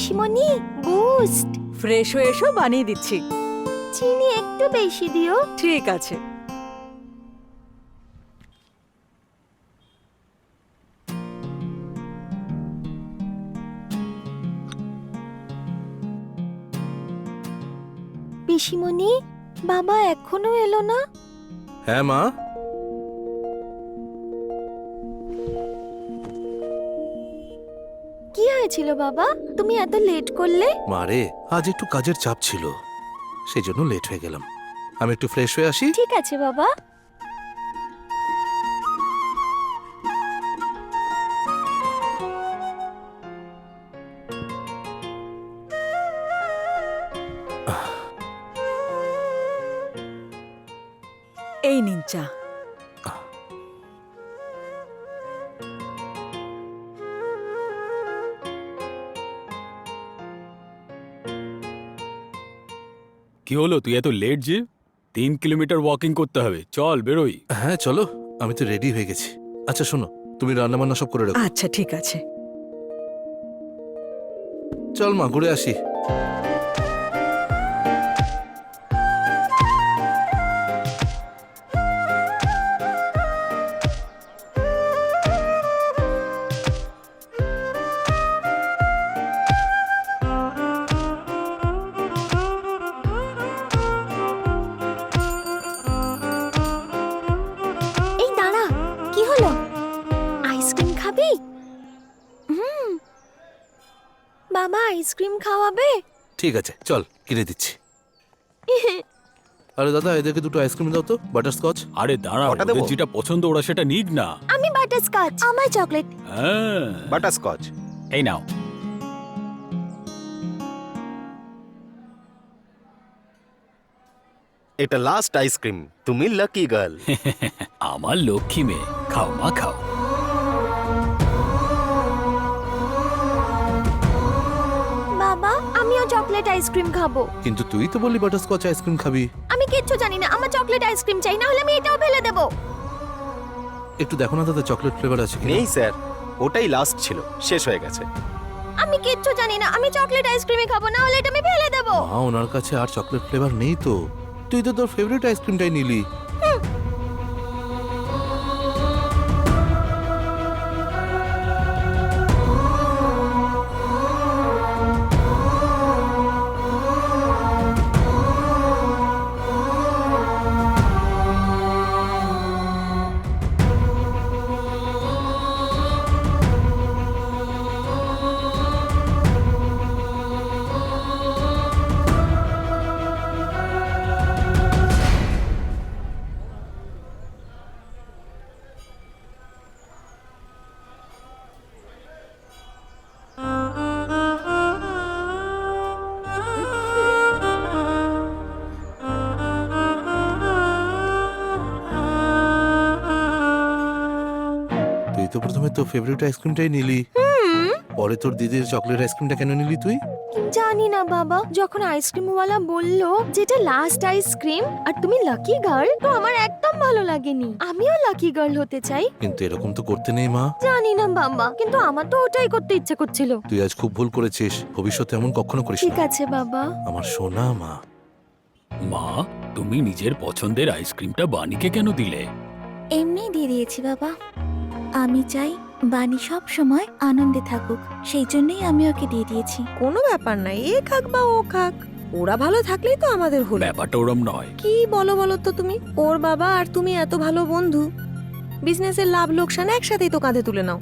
পিসিমণি boost. Fresh হয়ে এসো, বানিয়ে দিচ্ছি। চিনি একটু বেশি দিও। ঠিক আছে। পিসিমণি, বাবা এখনো এলো না? হ্যাঁ মা, কি হয়েছিল বাবা, তুমি এত লেট করলে? মারে আজ একটু কাজের চাপ ছিল, সেই জন্য লেট হয়ে গেলাম। আমি একটু ফ্রেশ হয়ে আসি। ঠিক আছে বাবা। এই নিন চা। কি হলো, তুই এত লেট যে? 3 কিলোমিটার ওয়াকিং করতে হবে, চল বেরোই। হ্যাঁ চলো, আমি তো রেডি হয়ে গেছি। আচ্ছা শোনো, তুমি রান্না বান্না সব করে রাখো। আচ্ছা ঠিক আছে। চল মা, ঘুরে আসি। এই দাঁড়া, কি হলো? আইসক্রিম খাবি? বাবা আইসক্রিম খাওয়াবে? ঠিক আছে চল, কিনে দিচ্ছি। আরে দাদা, এদেরকে দুটো আইসক্রিম দাও তো, বাটারস্কচ। আরে দাঁড়া, কটা দেবো? ওদের যেটা পছন্দ ওরা সেটা নিক না। আমি বাটারস্কচ। আমার চকলেট। হ্যাঁ, বাটারস্কচ। এই নাও। এটা লাস্ট আইসক্রিম, তুমি লাকি গার্ল। আমার লক্ষ্মী মেয়ে, খাও মা খাও। বাবা আমিও চকলেট আইসক্রিম খাবো। কিন্তু তুই তো বললি বাটারস্কচ আইসক্রিম খাবি। আমি কিচ্ছু জানি না, আমার চকলেট আইসক্রিম চাই, না হলে আমি এটাও ফেলে দেবো। একটু দেখো না দাদা, চকলেট ফ্লেভার আছে কিনা। নেই স্যার, ওটাই লাস্ট ছিল, শেষ হয়ে গেছে। আমি কিচ্ছু জানি না, আমি চকলেট আইসক্রিমই খাবো, না হলে এটা আমি ফেলে দেবো। মা, ওনার কাছে আর চকলেট ফ্লেভার নেই তো। তুই তো তোর ফেভারিট আইসক্রিমটাই নিলি। তুই তো প্রথমে তোর ফেভারিট আইসক্রিমটাই নিলি, পরে তোর দিদির চকলেট আইসক্রিমটা কেন নিলি তুই? জানি না বাবা, যখন আইসক্রিমওয়ালা বললো যেটা লাস্ট আইসক্রিম আর তুমি লাকি গার্ল, তো আমার একদম ভালো লাগেনি। আমিও লাকি গার্ল হতে চাই। কিন্তু এরকম তো করতে নেই মা। জানি না বাবা, কিন্তু আমার তো ওটাই করতে ইচ্ছে করছিল। তুই আজ খুব ভুল করেছিস, ভবিষ্যতে এমন কখনো করিস ঠিক না। আছে বাবা। আমার সোনা মা। মা, তুমি নিজের পছন্দের আইসক্রিমটা বানিকে কেন দিলে? এমনি দিয়ে দিয়েছি বাবা। আমি চাই বানি সব সময় আনন্দে থাকুক, সেই জন্যই আমি ওকে দিয়ে দিয়েছি। কোনো ব্যাপার নাই, এ খাক বা ও খাক, ওরা ভালো থাকলেই তো আমাদের হলো। ব্যাপারটা ওরম নয়। কি বলো বলো তো তুমি? ওর বাবা আর তুমি এত ভালো বন্ধু, বিজনেসের লাভ লোকসান একসাথেই তো কাঁধে তুলে নাও।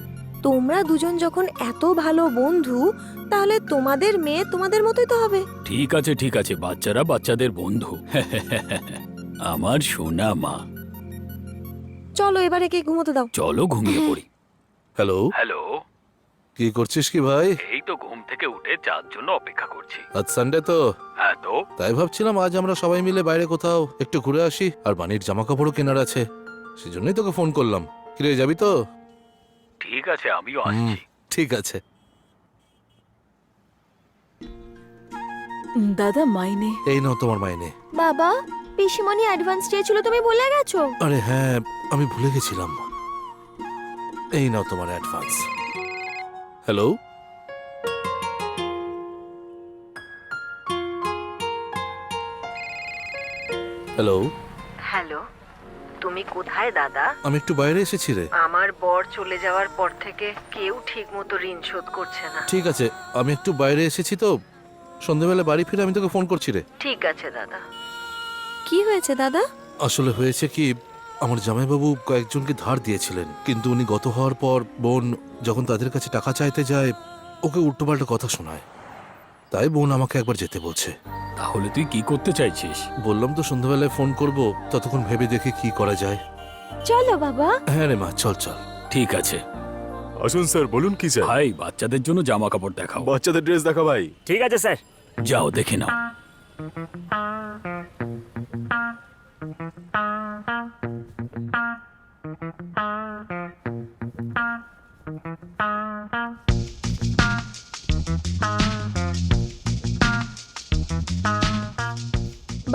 তোমরা দুজন যখন এত ভালো বন্ধু, তাহলে তোমাদের মেয়ে তোমাদের মতোই তো হবে। ঠিক আছে ঠিক আছে, বাচ্চারা বাচ্চাদের বন্ধু। আমার সোনা মা। চলো এবারে কে ঘুমোতে দাও। চলো ঘুমিয়ে পড়ি। হ্যালো, হ্যালো, কি করছিস কি ভাই? এই তো ঘুম থেকে উঠে চার জন্য অপেক্ষা করছি। আজ সানডে তো, হ্যাঁ তো, তাই ভাবছিলাম আজ আমরা সবাই মিলে বাইরে কোথাও একটু ঘুরে আসি। আর বানির জামা কাপড়ও কেনার আছে, সেজন্যই তোকে ফোন করলাম। কিরে, যাবি তো? ঠিক আছে, আমিও হুম, আসছি। ঠিক আছে। দাদা মাইনে। এই নাও তোমার মাইনে। বাবা পিসিমণি অ্যাডভান্স চেয়েছিল, তুমি ভুলে গেছো? আরে হ্যাঁ, আমি ভুলে গেছিলাম। এই নাও তোমার অ্যাডভান্স। হ্যালো, হ্যালো, হ্যালো, তুমি কোথায় দাদা? আমি একটু বাইরে এসেছি রে। আমার বর চলে যাওয়ার পর থেকে কেউ ঠিক মতো ঋণ শোধ করছে না। ঠিক আছে, আমি একটু বাইরে এসেছি তো, সন্ধ্যেবেলা বাড়ি ফিরে আমি তোকে ফোন করছি রে। ঠিক আছে দাদা। কি হয়েছে দাদা? আসলে হয়েছে কি, আমার জামাইবাবু কয়েকজনকে ধার দিয়েছিলেন, কিন্তু উনি গত হওয়ার পর বোন যখন তাদের কাছে টাকা চাইতে যায় ওকে উল্টোপাল্টা কথা শোনায়। তাই বোন আমাকে একবার যেতে বলছে। তাহলে তুই কি করতে চাইছিস? বললাম তো সন্ধ্যাবেলায় ফোন করব, ততক্ষণ ভেবে দেখে কি করা যায়। চলো বাবা। হ্যাঁ রে মা, চল চল। ঠিক আছে আসুন স্যার, বলুন কি চাই? ভাই, বাচ্চাদের জন্য জামা কাপড় দেখাও। বাচ্চাদের ড্রেস দেখা ভাই। ঠিক আছে স্যার। যাও দেখে নাও।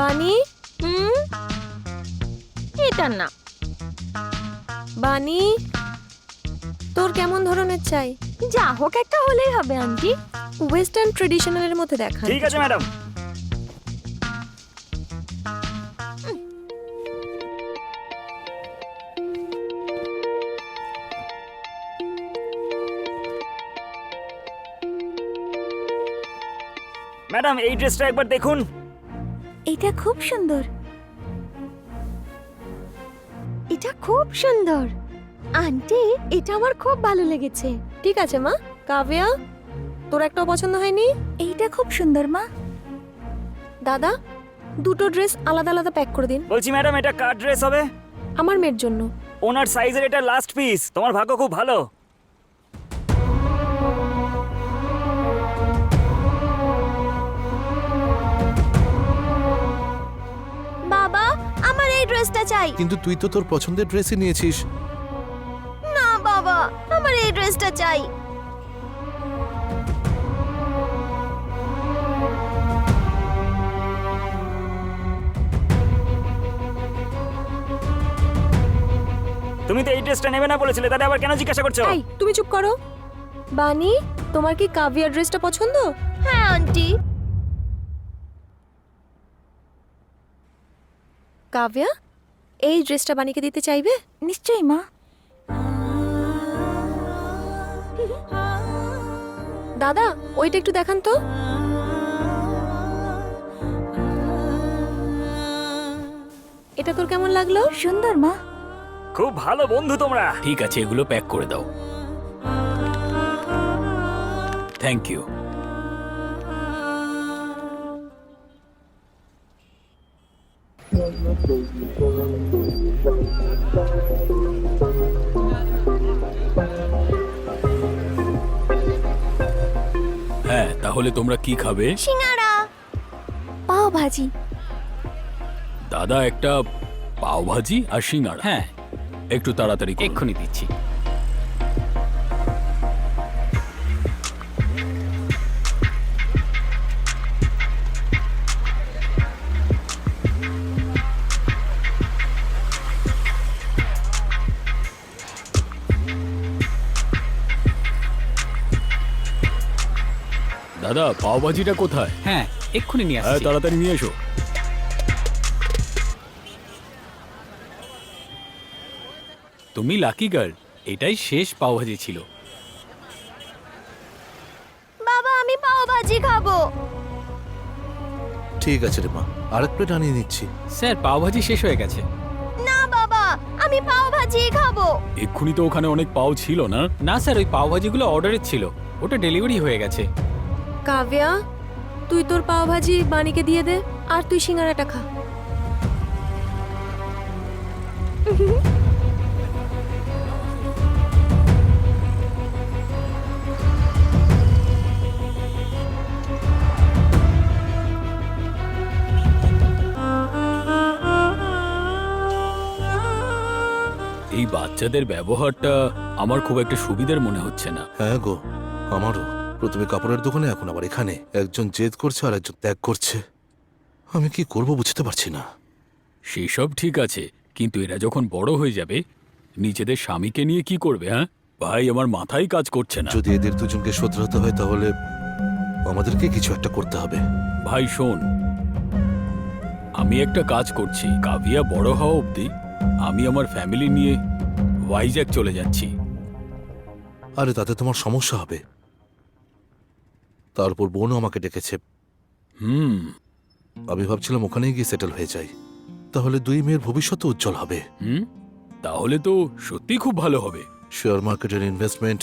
বানি, এটা না। বানি, তোর কেমন ধরনের চাই? যা হোক একটা হলেই হবে আন্টি। ওয়েস্টার্ন ট্রেডিশনালের মধ্যে দেখা। ঠিক আছে ম্যাডাম। ম্যাডাম, এই ড্রেসটা একবার দেখুন। এটা খুব সুন্দর। এটা খুব সুন্দর আন্টি, এটা আমার খুব ভালো লেগেছে। ঠিক আছে মা। কাব্যা, তোর একটাও পছন্দ হয়নি? এইটা খুব সুন্দর মা। দাদা, দুটো ড্রেস আলাদা আলাদা প্যাক করে দিন। বলছি ম্যাডাম, এটা কার ড্রেস হবে? আমার মেয়ের জন্য। ওনার সাইজের এটা লাস্ট পিস। তোমার ভাগ্য খুব ভালো। বাবা, আমার এই ড্রেসটা চাই। কিন্তু তুই তো তোর পছন্দের ড্রেসই নিয়েছিস। না বাবা, আমার এই ড্রেসটা চাই। তুমি তো এই ড্রেসটা নেবে না বলেছিলে, তাহলে আবার কেন জিজ্ঞাসা করছো? এই, তুমি চুপ করো। বানি, তোমার কি কাব্যার ড্রেসটা পছন্দ? হ্যাঁ আন্টি। কাব্যা, এই ড্রেসটা বানিকে দিতে চাইবে? নিশ্চয়ই মা। দাদা, ওইটা একটু দেখান তো। এটা তোর কেমন লাগলো? সুন্দর মা। খুব ভালো বন্ধু তোমরা। ঠিক আছে, এগুলো প্যাক করে দাও। Thank you. হ্যাঁ, তাহলে তোমরা কি খাবে? সিঙ্গারা, পাও ভাজি। দাদা, একটা পাও ভাজি আর সিঙ্গাড়া। হ্যাঁ, একটু তাড়াতাড়ি এক্ষুনি দিচ্ছি। দাদা, পাও ভাজিটা কোথায়? হ্যাঁ, এক্ষুনি নিয়ে হ্যাঁ, আসছি। তাড়াতাড়ি নিয়ে এসো। তুমি লাকি গার্ল। এটাই শেষ পাও ভাজি ছিল। বাবা, আমি পাও ভাজি খাবো। ঠিক আছে রে মা, আরেক প্লেট আনিয়ে নিচ্ছি। স্যার, পাও ভাজি শেষ হয়ে গেছে। না বাবা, আমি পাও ভাজি খাবো। এক্ষুনি তো ওখানে অনেক পাও ছিল না? না স্যার, ওই পাও ভাজিগুলো অর্ডারের ছিল, ওটা ডেলিভারি হয়ে গেছে। কাব্যা, তুই তোর পাও ভাজি বানিকে দিয়ে দে, আর তুই সিঙ্গারাটা খা। এই বাচ্চাদের ব্যবহারটা আমার খুব একটা সুবিধার মনে হচ্ছে না। হ্যাঁ গো, আমারও। প্রথমে কাপড়ের দোকানে, এখন আবার এখানে। একজন জেদ করছে আর একজন ত্যাগ করছে। আমি কি করব বুঝতে পারছি না। সেসব ঠিক আছে, কিন্তু এরা যখন বড় হয়ে যাবে, নিজেদের স্বামীকে নিয়ে কি করবে? হ্যাঁ ভাই, আমার মাথায় কাজ করছে না। যদি এদের দুজনকে শোধরাতে হয় তাহলে আমাদেরকে কিছু একটা করতে হবে। ভাই শোন, আমি একটা কাজ করছি, কাভিয়া বড় হওয়া অবধি আমি আমার ফ্যামিলি নিয়ে ভাইজ্যাক চলে যাচ্ছি। আরে তাতে তোমার সমস্যা হবে। তারপর বোনও আমাকে ডেকেছে। হুম। আমি ভাবছিলাম ওখানেই গিয়ে সেটেল হয়ে যাই, তাহলে দুই মেয়ের ভবিষ্যৎ উজ্জ্বল হবে। হুম, তাহলে তো সত্যি খুব ভালো হবে। শেয়ার মার্কেটের ইনভেস্টমেন্ট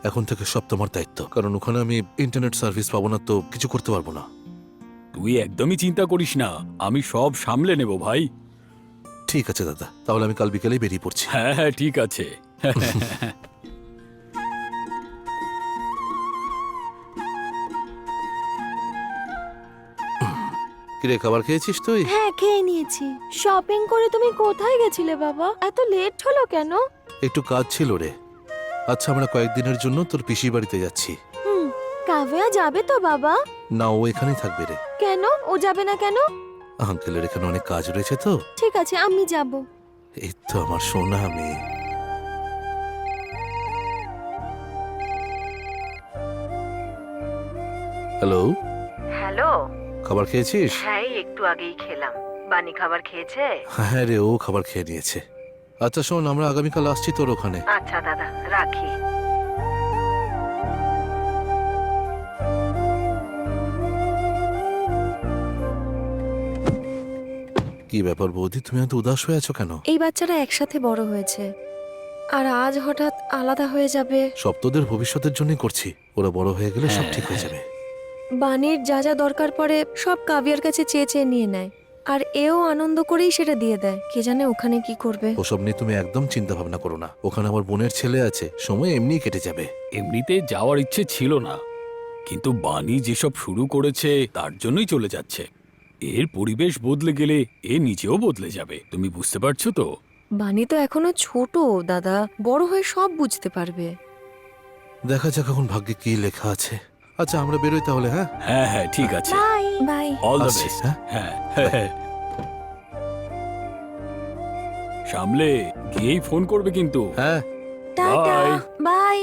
এখন থেকে সব তোমার দায়িত্ব, কারণ ওখানে আমি ইন্টারনেট সার্ভিস পাবো না, তো কিছু করতে পারবো না। তুই একদমই চিন্তা করিস না, আমি সব সামলে নেব ভাই। ঠিক আছে দাদা, তাহলে আমি কাল বিকেলেই বেরিয়ে পড়ছি। হ্যাঁ হ্যাঁ, ঠিক আছে। কিরে, খাবার খেয়েছিস তুই? হ্যাঁ, খেয়ে নিয়েছি। শপিং করে তুমি কোথায় গেছিলে বাবা? এত লেট হলো কেন? একটু কাজ ছিল রে। আচ্ছা, আমরা কয়েকদিনের জন্য তোর পিসির বাড়িতে যাচ্ছি। কাভিয়া যাবে তো বাবা? না, ও এখানেই থাকবে রে। কেন ও যাবে না কেন? আঙ্কেলের এখানে অনেক কাজ রয়েছে তো। ঠিক আছে, আমি যাব। এই তো আমার সোনা মেয়ে। Hello, hello. খাবার খেয়েছিস? হ্যাঁ, একটু আগেই খেলাম। বানি খাবার খেয়েছে? হ্যাঁ রে, ও খাবার খেয়ে নিয়েছে। আচ্ছা শোন, আমরা আগামীকাল আসছি তোর ওখানে। আচ্ছা দাদা, রাখি। কি ব্যাপার বৌদি, তুমি এত উদাস হয়ে আছো কেন? এই বাচ্চারা একসাথে বড় হয়েছে, আর আজ হঠাৎ আলাদা হয়ে যাবে। সব তোদের ভবিষ্যতের জন্যই করছি। ওরা বড় হয়ে গেলে সব ঠিক হয়ে যাবে। বানির যা যা দরকার পড়ে সব কাভিয়ার কাছে চেয়ে চেয়ে নিয়ে নেয়, আর এও আনন্দ করেই সেটা দিয়ে দেয়। কে জানে ওখানে কি করবে। ওসব নিয়ে তুমি একদম চিন্তা ভাবনা করো না। ওখানে আমার বোনের ছেলে আছে, সময় এমনিই কেটে যাবে। এমনিতে যাওয়ার ইচ্ছে ছিল না, কিন্তু বানি যেসব শুরু করেছে তার জন্যই চলে যাচ্ছে। এর পরিবেশ বদলে গেলে এ নিজেও বদলে যাবে, তুমি বুঝতে পারছো তো? বানি তো এখনো ছোট দাদা, বড় হয়ে সব বুঝতে পারবে। দেখা যাক এখন ভাগ্যে কি লেখা আছে। আচ্ছা, আমরা বেরোই তাহলে। হ্যাঁ, হ্যাঁ হ্যাঁ, ঠিক আছে। বাই। বাই। অল দ্য আসছি, বেস্ট। হ্যাঁ? হ্যাঁ হ্যাঁ। সামলে গিয়েই ফোন করবে কিন্তু। হ্যাঁ। টাটা। Bye. বাই।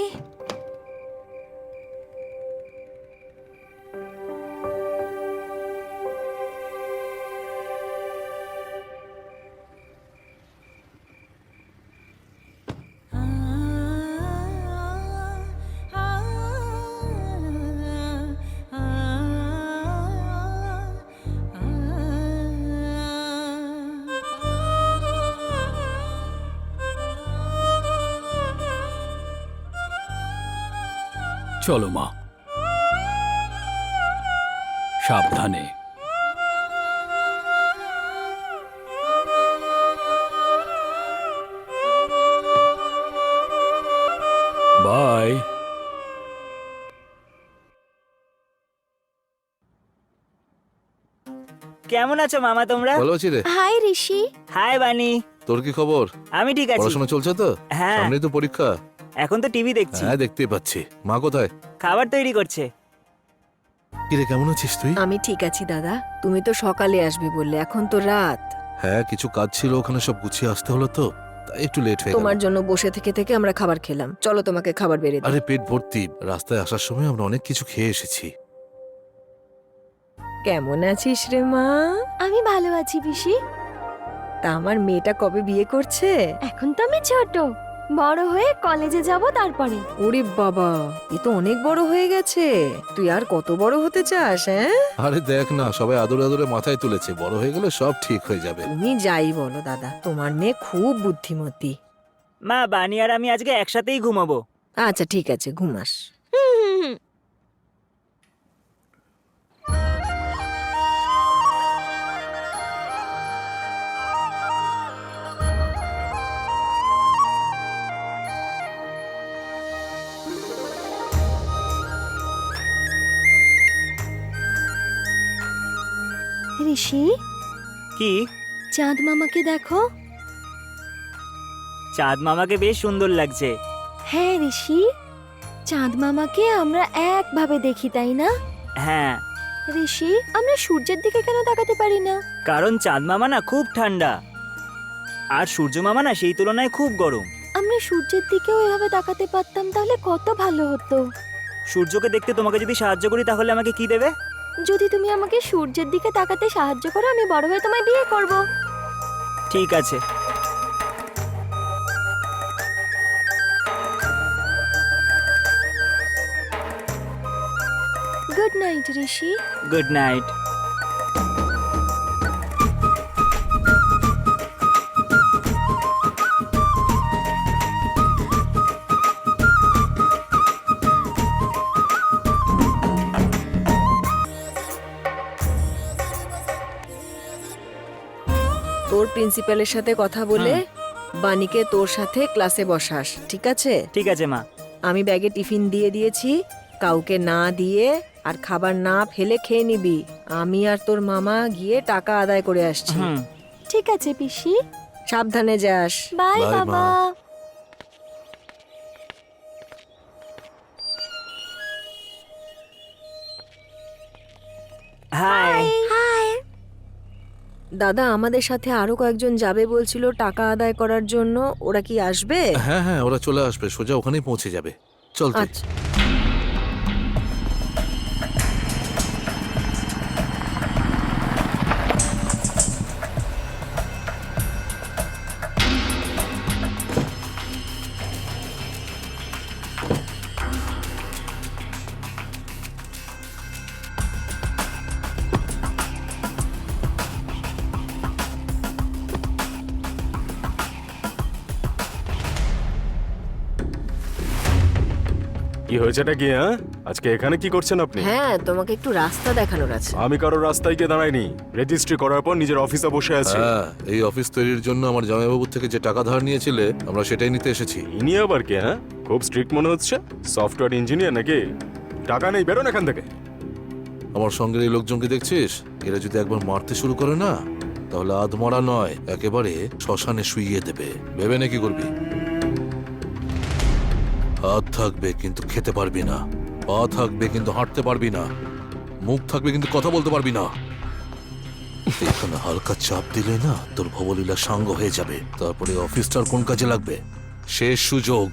চলো মা, সাবধানে। বাই। কেমন আছো মামা তোমরা? ভালো আছি রে। হাই ঋষি। হাই বানি। তোর কি খবর? আমি ঠিক আছি। পড়াশোনা চলছে তো? হ্যাঁ। সামনেই তো পরীক্ষা। এখন তো টিভি দেখছি। হ্যাঁ, দেখতেই পাচ্ছি। মা কোথায়? খাবার তৈরি করছে। কিরে, কেমন আছিস তুই? আমি ঠিক আছি দাদা, তুমি তো সকালে আসবে বললে, এখন তো রাত। হ্যাঁ, কিছু কাজ ছিল, ওখানে সব গুছিয়ে আসতে হলো তো, তাই একটু লেট হয়ে গেল। তোমার জন্য বসে থেকে থেকে আমরা খাবার খেলাম। চলো তোমাকে খাবার বেড়ে দিই। আরে পেট ভর্তি। রাস্তায় আসার সময় আমরা অনেক কিছু খেয়ে এসেছি। কেমন আছিস রে মা? আমি ভালো আছি পিসি। তা আমার মেয়েটা কবে বিয়ে করছে? এখন তো আমি ছোট, বড় হয়ে কলেজে যাব তারপরে। ওরে বাবা, এ তো অনেক বড় হয়ে গেছে। তুই আর কত বড় হতে চাস? হ্যাঁ, আরে দেখ না, সবাই আদরে আদরে মাথায় তুলেছে। বড় হয়ে গেলে সব ঠিক হয়ে যাবে। তুমি যাই বলো দাদা, তোমার মেয়ে খুব বুদ্ধিমতী। মা, বানি আর আমি আজকে একসাথেই ঘুমাবো। আচ্ছা ঠিক আছে, ঘুমাস। ঋষি, কি? চাঁদ মামাকে দেখো। চাঁদ মামাকে বেশ সুন্দর লাগছে। হ্যাঁ ঋষি, চাঁদ মামাকে আমরা একভাবে দেখি, তাই না? হ্যাঁ, ঋষি, আমরা সূর্যের দিকে কেন তাকাতে পারি না? কারণ চাঁদ মামা না খুব ঠান্ডা, আর সূর্য মামা না সেই তুলনায় খুব গরম। আমরা সূর্যের দিকেও এভাবে তাকাতে পারতাম, তাহলে কত ভালো হতো। সূর্যকে দেখতে তোমাকে যদি সাহায্য করি তাহলে আমাকে কি দেবে? যদি তুমি আমাকে সূর্যের দিকে তাকাতে সাহায্য করো আমি বড় হয়ে তোমায় বিয়ে করব। ঠিক আছে। Good night Rishi. Good night. তোর প্রিন্সিপালের সাথে কথা বলে বানিকে তোর সাথে ক্লাসে বসাস, ঠিক আছে? ঠিক আছে মা। আমি ব্যাগে টিফিন দিয়ে দিয়েছি, কাউকে না দিয়ে আর খাবার না ফেলে খেয়ে নিবি। আমি আর তোর মামা গিয়ে টাকা আদায় করে আসছি। হুম। ঠিক আছে পিসি। সাবধানে যাস। বাই Bye, বাবা। মা। হাই। দাদা, আমাদের সাথে আরো কয়েকজন যাবে বলছিল টাকা আদায় করার জন্য, ওরা কি আসবে? হ্যাঁ হ্যাঁ, ওরা চলে আসবে, সোজা ওখানেই পৌঁছে যাবে। চল তুই। আচ্ছা। কি হয়েছেটা কি? হ্যাঁ, আজকে এখানে কি করছেন আপনি? হ্যাঁ, তোমাকে একটু রাস্তা দেখানোর আছে। আমি কারো রাস্তায় গিয়ে দাঁড়াইনি, রেজিস্ট্রি করার পর নিজের অফিসে বসে আছি। হ্যাঁ, এই অফিস তৈরির জন্য আমার জামাইবাবুর থেকে যে টাকা ধার নিয়েছিলে আমরা সেটাই নিতে এসেছি। ইনি আবার কি? হ্যাঁ, খুব স্ট্রিক্ট মনে হচ্ছে। সফটওয়্যার ইঞ্জিনিয়ার নাকি? টাকা নেই, বেরোন এখান থেকে। আমার সঙ্গের এই লোকজনকে দেখছিস? এরা যদি একবার মারতে শুরু করে না, তাহলে আধমরা নয়, একেবারে শ্মশানে শুইয়ে দেবে। ভেবে নাকি করবি? হাত থাকবে কিন্তু খেতে পারবি না, পা থাকবে কিন্তু হাঁটতে পারবি না, মুখ থাকবে কিন্তু কথা বলতে পারবি না। এখানে হালকা চাপ দিলে না তোর ভবলীলা সাঙ্গ হয়ে যাবে। তারপরে অফিসটার কোন কাজে লাগবে? শেষ সুযোগ।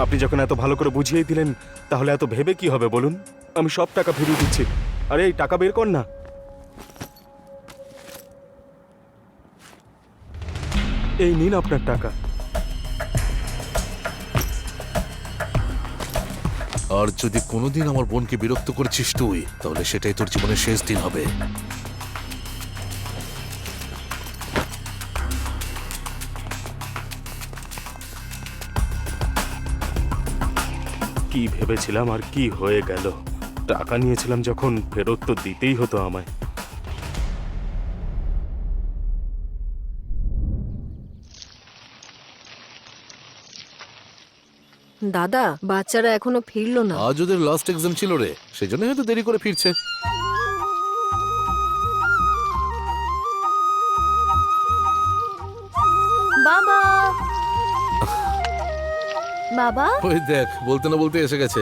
আপনি যখন এত ভালো করে বুঝিয়ে দিলেন, তাহলে এত ভেবে কি হবে বলুন? আমি সব টাকা ফিরিয়ে দিচ্ছি। আরে এই টাকা বের কর না। এই নিন আপনার টাকা। আর যদি কোনোদিন আমার বোনকে বিরক্ত করেছিস তুই, তাহলে সেটাই তোর জীবনের শেষ দিন হবে। কি ভেবেছিলাম আর কি হয়ে গেল? টাকা নিয়েছিলাম যখন, ফেরত তো দিতেই হতো আমায়। দাদা, বাচ্চারা এখনো ফিরলো না। আজ ওদের লাস্ট এক্সাম ছিল রে, সেই জন্য হয়তো দেরি করে ফিরছে। বাবা। বাবা। ওই দেখ, বলতে না বলতে এসে গেছে।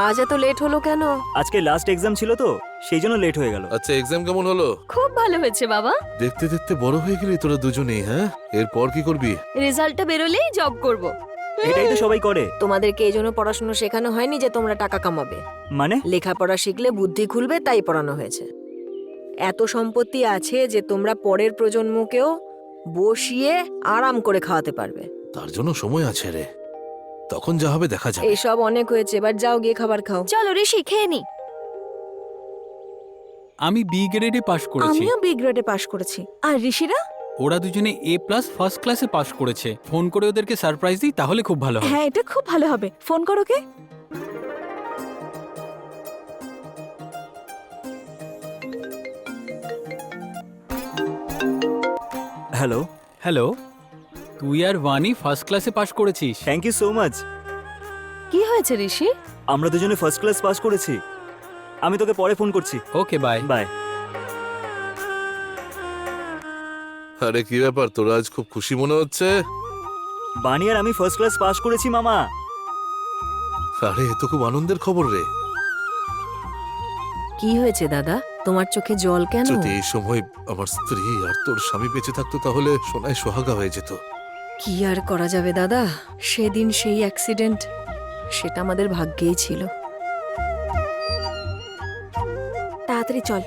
আজ এত লেট হলো কেন? আজকে লাস্ট এক্সাম ছিল তো, সেই জন্য লেট হয়ে গেল। আচ্ছা, এক্সাম কেমন হলো? খুব ভালো হয়েছে বাবা। দেখতে দেখতে বড় হয়ে গেলি তোরা দুজনেই। হ্যাঁ, এরপর কি করবি? রেজাল্টটা বেরোলেই জব করব। এটাই তো সবাই করে। তোমাদেরকে এই জন্য পড়াশোনা শেখানো হয়নি যে তোমরা টাকা কামাবে। মানে? লেখাপড়া শিখলে বুদ্ধি খুলবে, তাই পড়ানো হয়েছে। এত সম্পত্তি আছে যে তোমরা পরের প্রজন্মকেও বসিয়ে আরাম করে খাওয়াতে পারবে। তার জন্য সময় আছে রে, তখন যা হবে দেখা যাবে। এইসব অনেক হয়েছে, এবার যাও গিয়ে খাবার খাও। চলো ঋষি খেয়ে নি। আমি বি গ্রেডে পাশ করেছি। আমিও বি গ্রেডে পাশ করেছি। আর ঋষিরা? ওরা দুজনে এ প্লাস ফার্স্ট ক্লাসে পাশ করেছে। ফোন করে ওদেরকে সারপ্রাইজ দিই, তাহলে খুব ভালো হয়। হ্যাঁ, এটা খুব ভালো হবে। ফোন করো কে? হ্যালো। হ্যালো, তুই আর বানি ফার্স্ট ক্লাসে পাশ করেছিস। Thank you so much. কি হয়েছে ঋষি? আমরা দুজনে ফার্স্ট ক্লাস পাস করেছি। আমি তোকে পরে ফোন করছি। ওকে, বাই। বাই। আরে কি ব্যাপার, তোরা আজ খুব খুশি মনে হচ্ছে? বানি আর আমি ফার্স্ট ক্লাস পাস করেছি মামা। আরে এ তো খুব আনন্দের খবর রে। কি হয়েছে দাদা, তোমার চোখে জল কেন? যদি এই সময় আমার স্ত্রী আর তোর স্বামী বেঁচে থাকতো তাহলে সোনায় সোহাগা হয়ে যেত। কি আর করা যাবে দাদা, সেদিন সেই অ্যাক্সিডেন্ট, সেটা আমাদের ভাগ্যেই ছিল। তাড়াতাড়ি চল।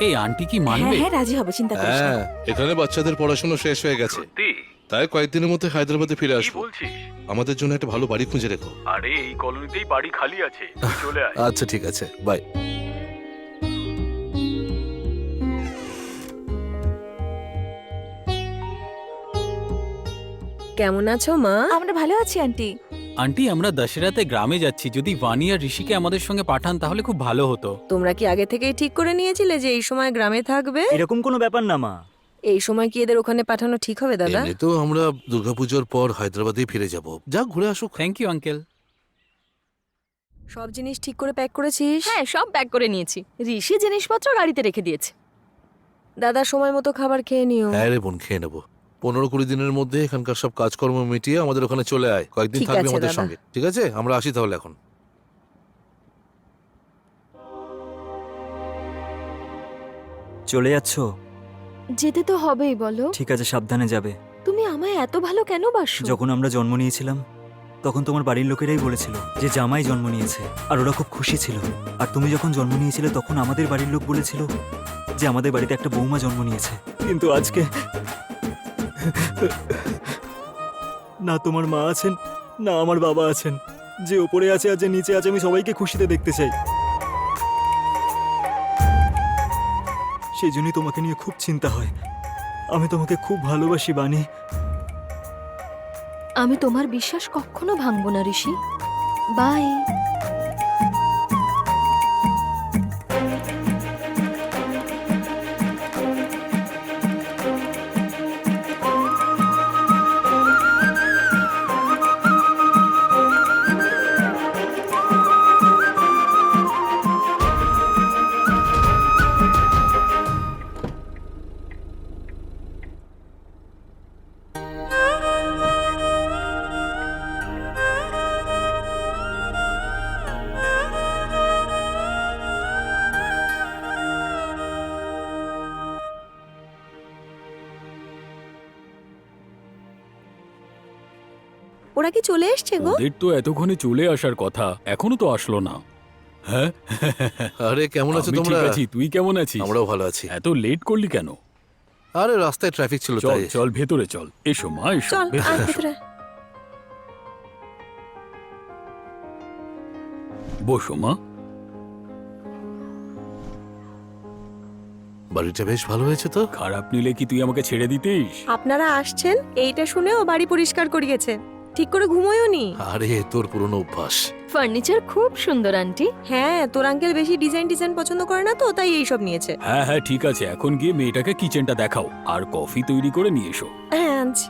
এই আন্টি কি মানবে? হ্যাঁ রাজি হবে, চিন্তা করিস না। হ্যাঁ, এখানে বাচ্চাদের পড়াশোনা শেষ হয়ে গেছে, তাই কয়েকদিনের মধ্যে হায়দ্রাবাদে ফিরে আসবো। আমাদের জন্য একটা ভালো বাড়ি খুঁজে রেখো। আরে এই কলোনিতেই বাড়ি খালি আছে, চলে আয়। আচ্ছা ঠিক আছে, বাই। কেমন আছো মা? আমরা ভালো আছি আন্টি। আন্টি আমরা দশেরাতে গ্রামে যাচ্ছি, যদি বানি আর ঋষিকে আমাদের সঙ্গে পাঠান তাহলে খুব ভালো হতো। তোমরা কি আগে থেকেই ঠিক করে নিয়েছিলে যে এই সময় গ্রামে থাকবে? এরকম কোনো ব্যাপার না মা। এই সময় কি এদের ওখানে পাঠানো ঠিক হবে দাদা? এমনি তো আমরা দুর্গাপুজোর পর হায়দ্রাবাদে ফিরে যাব, যা ঘুরে আসুক। Thank you uncle. সব জিনিস ঠিক করে প্যাক করেছিস? হ্যাঁ, সব প্যাক করে নিয়েছি। ঋষি জিনিসপত্র গাড়িতে রেখে দিয়েছে। দাদা সময় মতো খাবার খেয়ে নিও। হ্যাঁ রে বোন, খেয়ে নেবো। 15-20 দিনের মধ্যে এখানকার সব কাজকর্ম মিটিয়ে আমাদের ওখানে চলে আয়, কয়েকদিন ঠিক থাকবি আছে, আমাদের দাদা। সঙ্গে, ঠিক আছে? আমরা আসি তাহলে এখন। চলে যাচ্ছ? যেতে তো হবেই, বলো। ঠিক আছে, সাবধানে যাবে। তুমি আমায় এত ভালো কেন বাসো? যখন আমরা জন্ম নিয়েছিলাম তখন তোমার বাড়ির লোকেরাই বলেছিল যে জামাই জন্ম নিয়েছে, আর ওরা খুব খুশি ছিল। আর তুমি যখন জন্ম নিয়েছিলে তখন আমাদের বাড়ির লোক বলেছিল যে আমাদের বাড়িতে একটা বৌমা জন্ম নিয়েছে। কিন্তু আজকে না তোমার মা আছেন, না আমার বাবা আছেন। যে ওপরে আছে আর যে নিচে আছে, আমি সবাইকে খুশিতে দেখতে চাই। সেই জন্যই তোমাকে নিয়ে খুব চিন্তা হয়। আমি তোমাকে খুব ভালোবাসি বানি। আমি তোমার বিশ্বাস কখনো ভাঙবো না ঋষি। বাই। ওরা কি চলে এসছে গো? ওদের তো এতক্ষণে চলে আসার কথা, এখনো তো আসলো না। হ্যাঁ আরে কেমন আছো আমি তোমরা? ঠিক আছি, তুই কেমন আছিস? আমরাও ভালো আছি। এত লেট করলি কেন? আরে রাস্তায় ট্রাফিক ছিল চল তাই। চল ভেতরে চল, এসো মা এসো। চল ভেতরে আয় এসো। ভেতরে। বসো মা। বাড়িটা বেশ ভালো হয়েছে তো। খারাপ নিলে কি তুই আমাকে ছেড়ে দিতিস? আপনারা আসছেন এইটা শুনেও বাড়ি পরিষ্কার করিয়েছে, ঠিক করে ঘুমোয়ও নি। আরে তোর পুরনো অভ্যাস। ফার্নিচার খুব সুন্দর আন্টি। হ্যাঁ তোর আঙ্কেল বেশি ডিজাইন পছন্দ করে না তো, তাই এইসব নিয়েছে। হ্যাঁ হ্যাঁ ঠিক আছে, এখন গিয়ে মেয়েটাকে কিচেনটা দেখাও আর কফি তৈরি করে নিয়ে এসো। হ্যাঁ আনছি।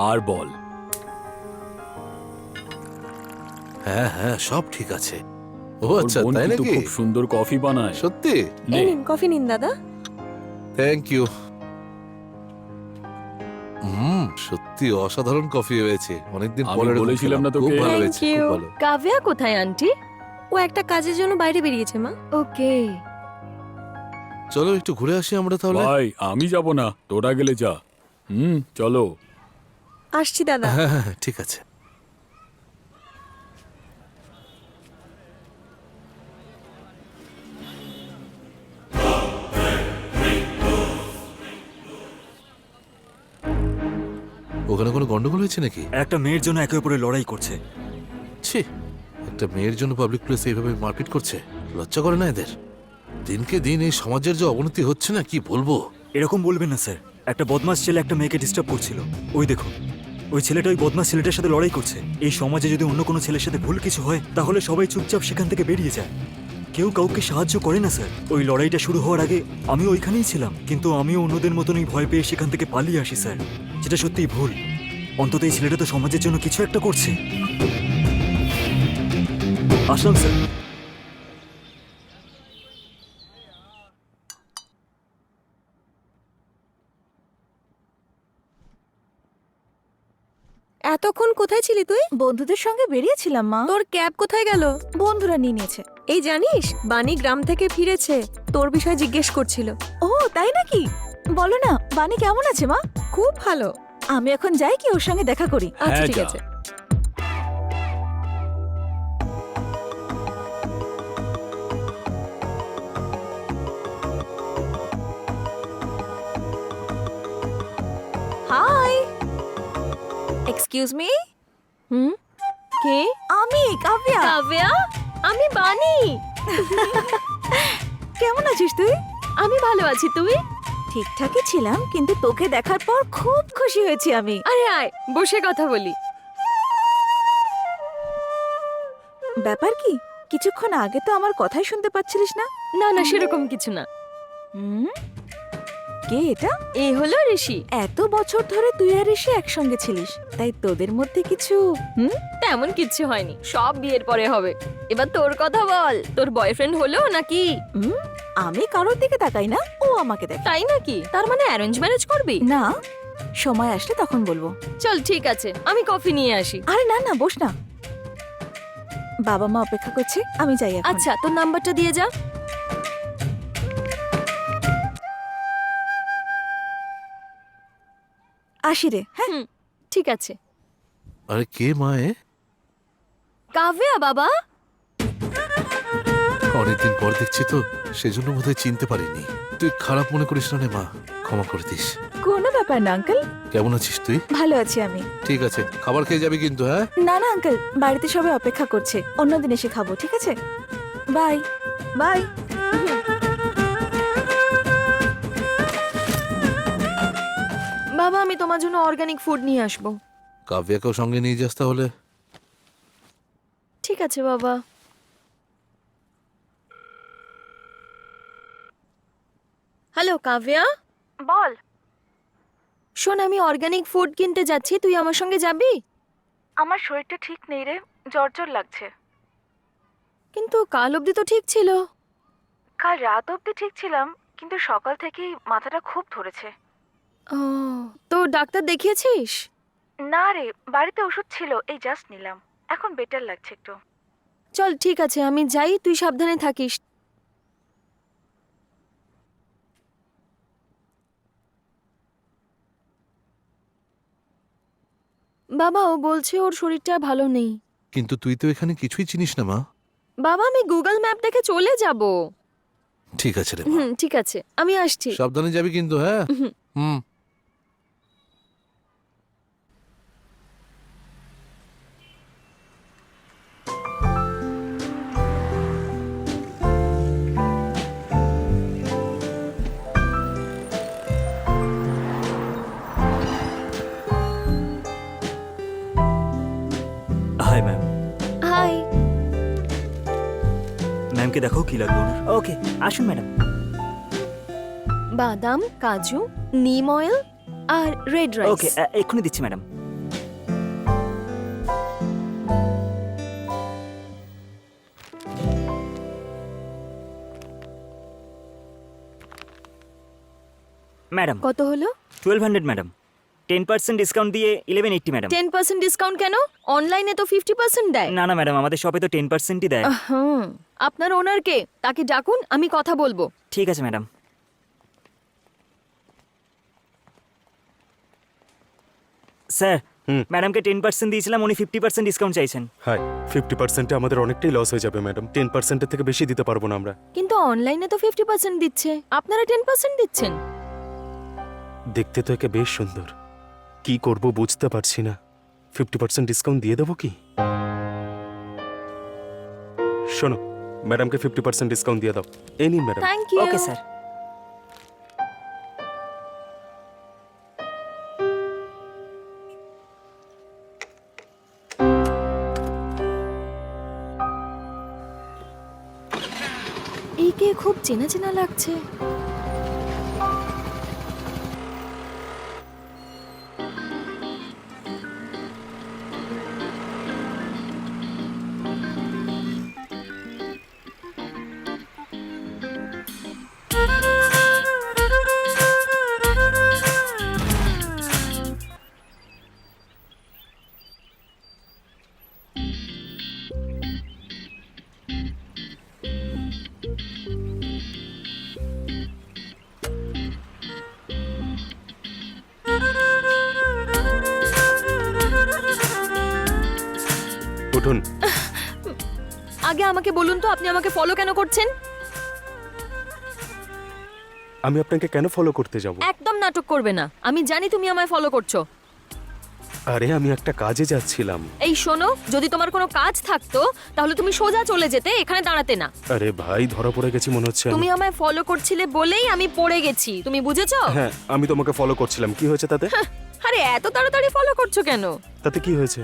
আর বল। হ্যাঁ হ্যাঁ, সব ঠিক আছে। ও ওর আচ্ছা, বোন তাই কিন্তু নাকি? খুব সুন্দর কফি বানায়। সত্যি? নে। এই নিন কফি নিন দাদা। Thank you. সত্যি অসাধারণ কফি হয়েছে, অনেকদিন আমি পরে এরকম বলেছিলাম খেলাম। না তোকে? খুব ভালো Thank হয়েছে, you. খুব ভালো। কাব্যা কোথায় আন্টি? ও একটা কাজের জন্য বাইরে বেরিয়েছে মা। ওকে। চলো একটু ঘুরে আসি আমরা তাহলে। ভাই আমি যাব না, তোরা গেলে যা। চলো। আসছি দাদা। হ্যাঁ হ্যাঁ হ্যাঁ, ঠিক আছে। ওখানে কোনো গন্ডগোল হয়েছে নাকি? একটা মেয়ের জন্য একে অপরে লড়াই করছে। ছি, একটা মেয়ের জন্য পাবলিক প্লেসে এইভাবে মারপিট করছে, লজ্জা করে না এদের? দিনকে দিন এই সমাজের যে অবনতি হচ্ছে না, কি বলবো। এরকম বলবেন না স্যার। একটা বদমাস ছেলে একটা মেয়েকে ডিস্টার্ব করছিল। ওই দেখুন, ওই ছেলেটা ওই বদমাস ছেলেটার সাথে লড়াই করছে। এই সমাজে যদি অন্য কোনো ছেলের সাথে ভুল কিছু হয় তাহলে সবাই চুপচাপ সেখান থেকে বেরিয়ে যায়, কেউ কাউকে সাহায্য করে না স্যার। ওই লড়াইটা শুরু হওয়ার আগে আমিও ওইখানেই ছিলাম, কিন্তু আমিও অন্যদের মতনই ভয় পেয়ে সেখান থেকে পালিয়ে আসি স্যার, যেটা সত্যিই ভুল। অন্তত এই ছেলেটা তো সমাজের জন্য কিছু একটা করছে। আসলাম স্যার। এতক্ষণ কোথায় ছিলি তুই? বন্ধুদের সঙ্গে বেরিয়েছিলাম মা। তোর ক্যাব কোথায় গেল? বন্ধুরা নিয়ে নিয়েছে। এই জানিস বানি গ্রাম থেকে ফিরেছে, তোর বিষয়ে জিজ্ঞেস করছিল। ও তাই নাকি? বলো না বানি কেমন আছে মা? খুব ভালো। আমি এখন যাই কি ওর সঙ্গে দেখা করি? আচ্ছা হ্যাঁ, ঠিক যা। আছে। হাই, এক্সকিউজ মি, হুম কে? আমি কাব্যা। কাব্যা, আমি বানি। কেমন আছিস তুই? আমি ভালো আছি, তুই? ঠিকঠাকই ছিলাম, কিন্তু তোকে দেখার পর খুব খুশি হয়েছি আমি। আরে আয়, বসে কথা বলি। ব্যাপার কি? কিছুক্ষণ আগে তো আমার কথাই শুনতে পাচ্ছিলিস না। না না, সেরকম কিছু না। হুম, কে এটা? এই হলো ঋষি। এত বছর ধরে তুই আর এসে একসঙ্গে ছিলিস, তাই তোদের মধ্যে কিছু তেমন কিচ্ছু হয়নি, সব বিয়ের পরে হবে। এবার তোর কথা বল, তোর বয়ফ্রেন্ড হলো নাকি? হুম, আমি কারোর দিকে তাকাই না, ও আমাকে দেখে। তাই নাকি? তার মানে অ্যারেঞ্জ ম্যারেজ করবি? না, সময় আসলে তখন বলবো। চল ঠিক আছে, আমি কফি নিয়ে আসি। আরে না না, বস না, বাবা মা অপেক্ষা করছে, আমি যাই এখন। আচ্ছা, তোর নাম্বারটা দিয়ে যা। আসি রে। হ্যাঁ, হুম, ঠিক আছে। আরে কে মা এ? কাব্যা বাবা। অনেকদিন পর দেখছি তো, সেজন্য বোধহয় চিনতে পারিনি। তুই খারাপ মনে করিস না রে মা, ক্ষমা করে দিস। কোনো ব্যাপার না আঙ্কেল, কেমন আছিস তুই? ভালো আছি আমি। ঠিক আছে, খাবার খেয়ে যাবি কিন্তু, হ্যাঁ? না না আঙ্কেল, বাড়িতে সবাই অপেক্ষা করছে, অন্যদিন এসে খাবো, ঠিক আছে? Bye bye. বাবা, আমি তোমার জন্য অর্গানিক ফুড নিয়ে আসবো। কাব্যাকেও সঙ্গে নিয়ে যাস তাহলে। ঠিক আছে বাবা। হ্যালো কাব্যা, বল। শোন, আমি অর্গানিক ফুড কিনতে যাচ্ছি, তুই আমার সঙ্গে যাবি? আমার শরীরটা ঠিক নেই রে, জ্বর জ্বর লাগছে। কিন্তু কাল অবধি তো ঠিক ছিল। কাল রাত অবধি ঠিক ছিলাম, কিন্তু সকাল থেকেই মাথাটা খুব ধরেছে। ও, তো ডাক্তার দেখিয়েছিস? না রে, বাড়িতে ওষুধ ছিল, এই জাস্ট নিলাম, এখন বেটার লাগছে একটু। চল ঠিক আছে, আমি যাই, তুই সাবধানে থাকিস। বাবা, ও বলছে ওর শরীরটা ভালো নেই। কিন্তু তুই তো এখানে কিছুই চিনিস না মা। বাবা, আমি গুগল ম্যাপ দেখে চলে যাব। ঠিক আছে রে মা, ঠিক আছে, আমি আসছি। সাবধানে যাবি কিন্তু, হ্যাঁ? হুম। Hi ma'am. হাই। ম্যামকে দেখো কি লাগবে ওনার। ওকে, আসুন ম্যাডাম। বাদাম, কাজু, নিম অয়েল আর রেড রাইস। ওকে, এক্ষুনি দিচ্ছি ম্যাডাম। ম্যাডাম কত হলো? 1200 ম্যাডাম। 10% ডিসকাউন্ট দিয়ে 1180 ম্যাডাম। 10% ডিসকাউন্ট কেন? অনলাইনে তো 50% দেয়। না না ম্যাডাম, আমাদের শপে তো 10%ই দেয়। হুম, আপনার ওনারকে, তাকে ডাকুন, আমি কথা বলবো। ঠিক আছে ম্যাডাম। স্যার, ম্যাডামকে 10% দিয়েছিলাম, উনি 50% ডিসকাউন্ট চাইছেন। হ্যাঁ, 50%-এ আমাদের অনেকটাই লস হয়ে যাবে ম্যাডাম। 10%-এর থেকে বেশি দিতে পারবো না আমরা। কিন্তু অনলাইনে তো 50% দিচ্ছে, আপনারা 10% দিচ্ছেন। দেখতে তো একে বেশ সুন্দর, কি করব বুঝতে পারছি না। 50% ডিসকাউন্ট দিয়ে দেবো কি? শোনো, ম্যাডামকে 50% ডিসকাউন্ট দিয়ে দাও। এই নিন madam. Thank you. Okay sir. একে খুব চেনা চেনা লাগছে। উঠুন। আগে আমাকে বলুন তো আপনি আমাকে ফলো কেন করছেন? আমি আপনাকে কেন ফলো করতে যাব? একদম নাটক করবে না, আমি জানি তুমি আমায় ফলো করছো। আরে আমি একটা কাজে যাচ্ছিলাম। এই শোনো, যদি তোমার কোনো কাজ থাকতো তাহলে তুমি সোজা চলে যেতে, এখানে দাঁড়াতে না। আরে ভাই, ধরা পড়ে গেছি মনে হচ্ছে। তুমি আমায় ফলো করছিলে বলেই আমি পড়ে গেছি, তুমি বুঝেছো? হ্যাঁ, আমি তোমাকে ফলো করছিলাম। কি হয়েছে তাতে? আরে এত তাড়াতাড়ি ফলো করছো কেন? তাতে কি হয়েছে?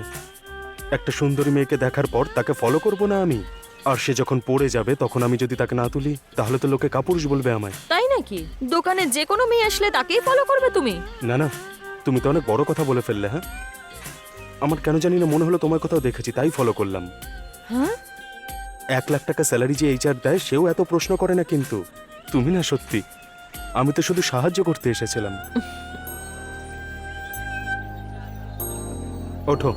একটা সুন্দরী মেয়েকে দেখার পর তাকে ফলো করব না আমি? আর সে যখন পড়ে যাবে তখন আমি যদি তাকে না তুলি তাহলে তো লোকে কাপুরুষ বলবে আমায়। তাই নাকি? দোকানে যে কোনো মেয়ে আসলে তাকেই ফলো করবে তুমি? না না, তুমি তো অনেক বড় কথা বলে ফেললে। হ্যাঁ, আমার কেন জানি না মনে হলো তোমার কোথাও দেখেছি, তাই ফলো করলাম। হ্যাঁ, 1 লাখ টাকা স্যালারি যে এইচআর দেয় সেও এত প্রশ্ন করে না, কিন্তু তুমি না, সত্যি আমি তো শুধু সাহায্য করতে এসেছিলাম। ওঠো।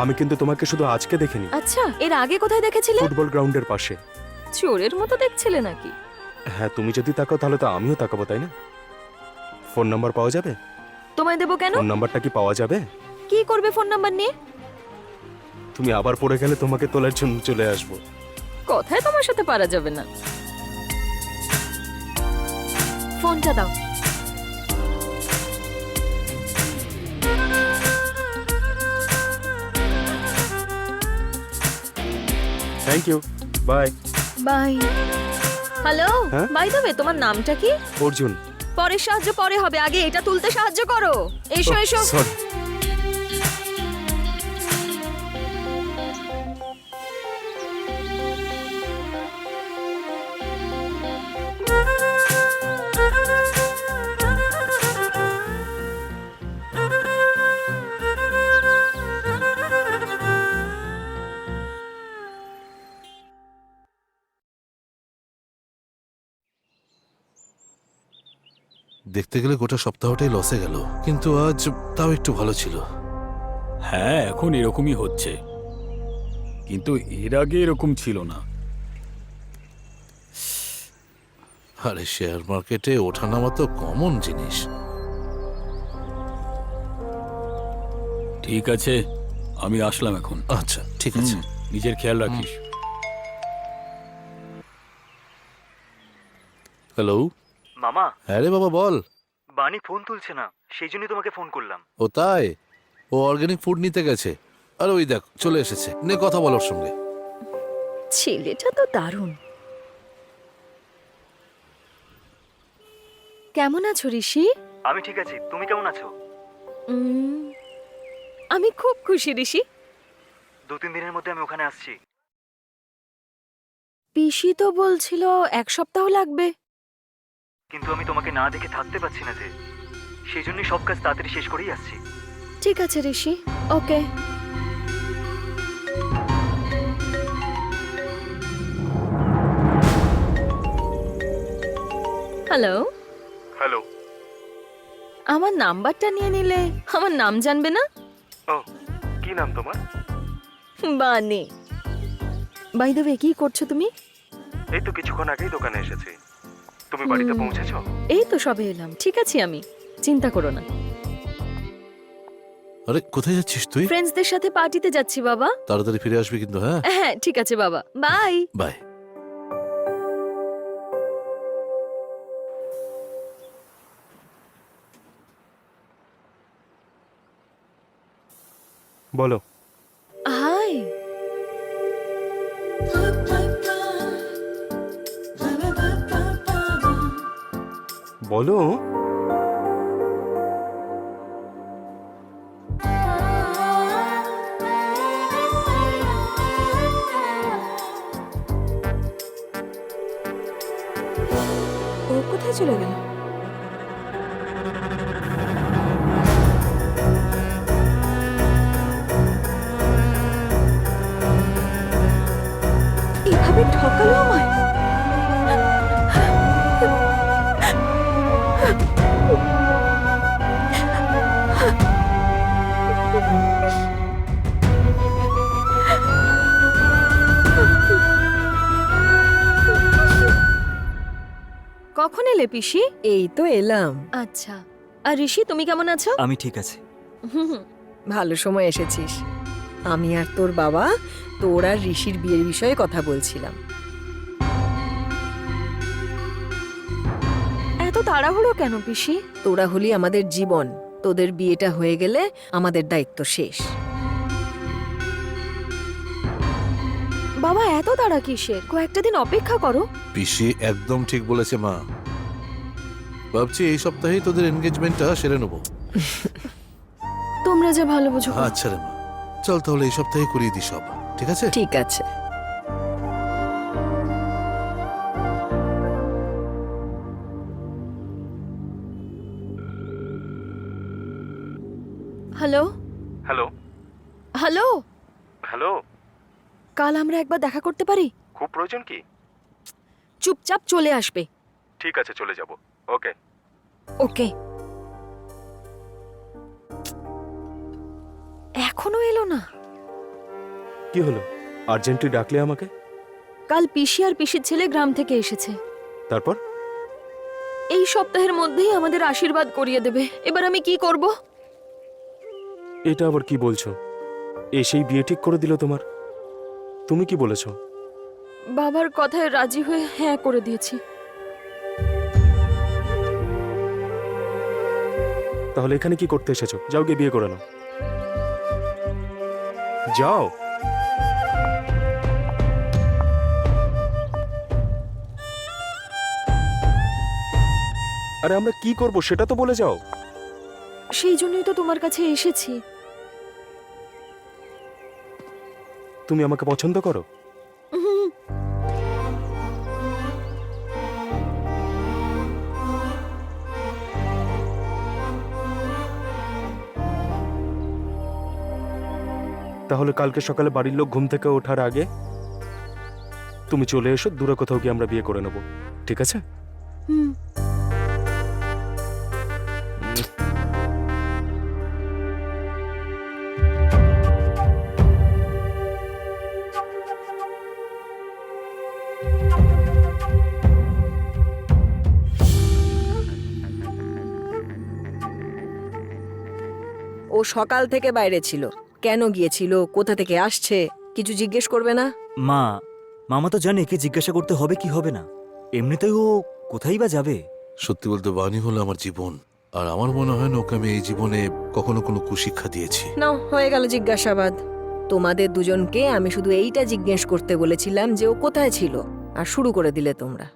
আমি কিন্তু তোমাকে শুধু আজকে দেখিনি, আচ্ছা এর আগে কোথায় দেখেছিলে? ফুটবল গ্রাউন্ডের পাশে। চোরের মতো দেখছিলে নাকি? হ্যাঁ, তুমি যদি তাকাও তাহলে তো আমিও তাকাবো, তাই না? ফোন নাম্বার পাওয়া যাবে? তোমায় দেবো কেন? ফোন নাম্বারটা কি পাওয়া যাবে? কি করবে ফোন নাম্বার নিয়ে? তুমি আবার পড়ে গেলে তোমাকে তোলার জন্য চলে আসবো। কথায় তোমার সাথে পারা যাবে না। ফোনটা দাও। Thank you, bye. Bye. Hello, হ্যাঁ? বাই দ্য ওয়ে, তোমার নামটা কি? অর্জুন। পরের সাহায্য পরে হবে, আগে এটা তুলতে সাহায্য করো। এসো এসো। সরি। দেখতে গেলে গোটা সপ্তাহটাই লসে গেল, কিন্তু আজ তাও একটু ভালো ছিল। হ্যাঁ, এখন এরকমই হচ্ছে, কিন্তু এর আগে এরকম ছিল না। আরে শেয়ার মার্কেটে ওঠানামা তো কমন জিনিস। ঠিক আছে, আমি আসলাম এখন। আচ্ছা ঠিক আছে। নিজের খেয়াল রাখিস। হ্যালো। মামা, হ্যাঁ রে বাবা, বল। বানি ফোন তুলছে না, সেই জন্যই তোমাকে ফোন করলাম। ও তাই? ও অর্গানিক ফুড নিতে গেছে। আর ওই দেখ চলে এসেছে, নে কথা বল ওর সঙ্গে। ছেলেটা তো দারুণ। কেমন আছো ঋষি? আমি ঠিক আছি, তুমি কেমন আছো? আমি খুব খুশি ঋষি। 2-3 দিনের মধ্যে আমি ওখানে আসছি। পিসি তো বলছিল 1 সপ্তাহ লাগবে। কিন্তু আমি তোমাকে না দেখে থাকতে পারছি না যে, সেই জন্যই সব কাজ তাড়াতাড়ি শেষ করেই আসছি। ঠিক আছে ঋষি, ওকে। হ্যালো। হ্যালো। আমার নাম্বারটা নিয়ে নিলে আমার নাম জানবে না? ও, কি নাম তোমার? বানি। বাই দ্য ওয়ে, কি করছো তুমি? এই তো কিছুক্ষণ আগেই দোকানে এসেছি। তুমি বাড়িতে পৌঁছেছো? এই তো সবে এলাম, ঠিক আছি আমি, চিন্তা করো না। আরে কোথায় যাচ্ছিস তুই? ফ্রেন্ডসদের সাথে পার্টিতে যাচ্ছি বাবা। তাড়াতাড়ি ফিরে আসবি কিন্তু। হ্যাঁ হ্যাঁ ঠিক আছে বাবা, বাই। বাই। বলো। হাই। বলো। ও কোথায় চলে গেল? এভাবে ঠকালো আমায়। কখন এলে পিসি? এই তো এলাম। আচ্ছা, আর ঋষি তুমি কেমন আছো? আমি ঠিক আছি। ভালো সময় এসেছিস। আমি আর তোর বাবা তোর আর ঋষির বিয়ের বিষয়ে কথা বলছিলাম। এত তাড়াহুড়ো কেন পিসি? তোরা হলি আমাদের জীবন, তোদের বিয়েটা হয়ে গেলে আমাদের দায়িত্ব শেষ। বাবা এত তাড়া কিসের? কয়েকটা দিন অপেক্ষা করো। পিসি একদম ঠিক বলেছে মা। ভাবছি এই সপ্তাহেই তোদের এনগেজমেন্টটা সেরে নেবো। তোমরা যে ভালো বুঝো। আচ্ছা রে মা, চল তাহলে এই সপ্তাহে করিয়ে দিই সব, ঠিক আছে? ঠিক আছে। হ্যালো হ্যালো হ্যালো, হ্যালো, কাল আমরা একবার দেখা করতে পারি? খুব প্রয়োজন কি? চুপচাপ চলে আসবে। ঠিক আছে, চলে যাব। ওকে। ওকে। এখনো এলো না? কি হলো, আর্জেন্টলি ডাকলে আমাকে? কাল পিসি আর পিসির ছেলে গ্রাম থেকে এসেছে। তারপর? এই সপ্তাহের মধ্যেই আমাদের আশীর্বাদ করিয়ে দেবে। এবার আমি কি করব? এটা আবার কি বলছো? এসেই বিয়ে ঠিক করে দিল তোমার? তুমি কি বলেছো? বাবার কথায় রাজি হয়ে হ্যাঁ করে দিয়েছি। তাহলে এখানে কি করতে এসেছো? যাও গিয়ে বিয়ে করে নাও। যাও। আরে আমরা কি করব সেটা তো বলে যাও। সেই জন্যই তো তোমার কাছে এসেছি। তুমি আমাকে পছন্দ করো? উহুম, তাহলে কালকে সকালে বাড়ির লোক ঘুম থেকে ওঠার আগে তুমি চলে এসো, দূরে কোথাও গিয়ে আমরা বিয়ে করে নেব, ঠিক আছে? হুম। ও সকাল থেকে বাইরে ছিল। কেন গিয়েছিল, কোথা থেকে আসছে, কিছু জিজ্ঞেস করবে না? মা, মামা তো জানে কি জিজ্ঞাসা করতে হবে কি হবে না। এমনিতেই ও কোথায় বা যাবে? সত্যি বলতে বাণী হলো আমার জীবন, আর আমার মনে হয় না ওকে আমি এই জীবনে কখনো কোনো কুশিক্ষা দিয়েছি। নাও, হয়ে গেল জিজ্ঞাসাবাদ। তোমাদের দুজনকে আমি শুধু এইটা জিজ্ঞেস করতে বলেছিলাম যে ও কোথায় ছিল, আর শুরু করে দিলে তোমরা।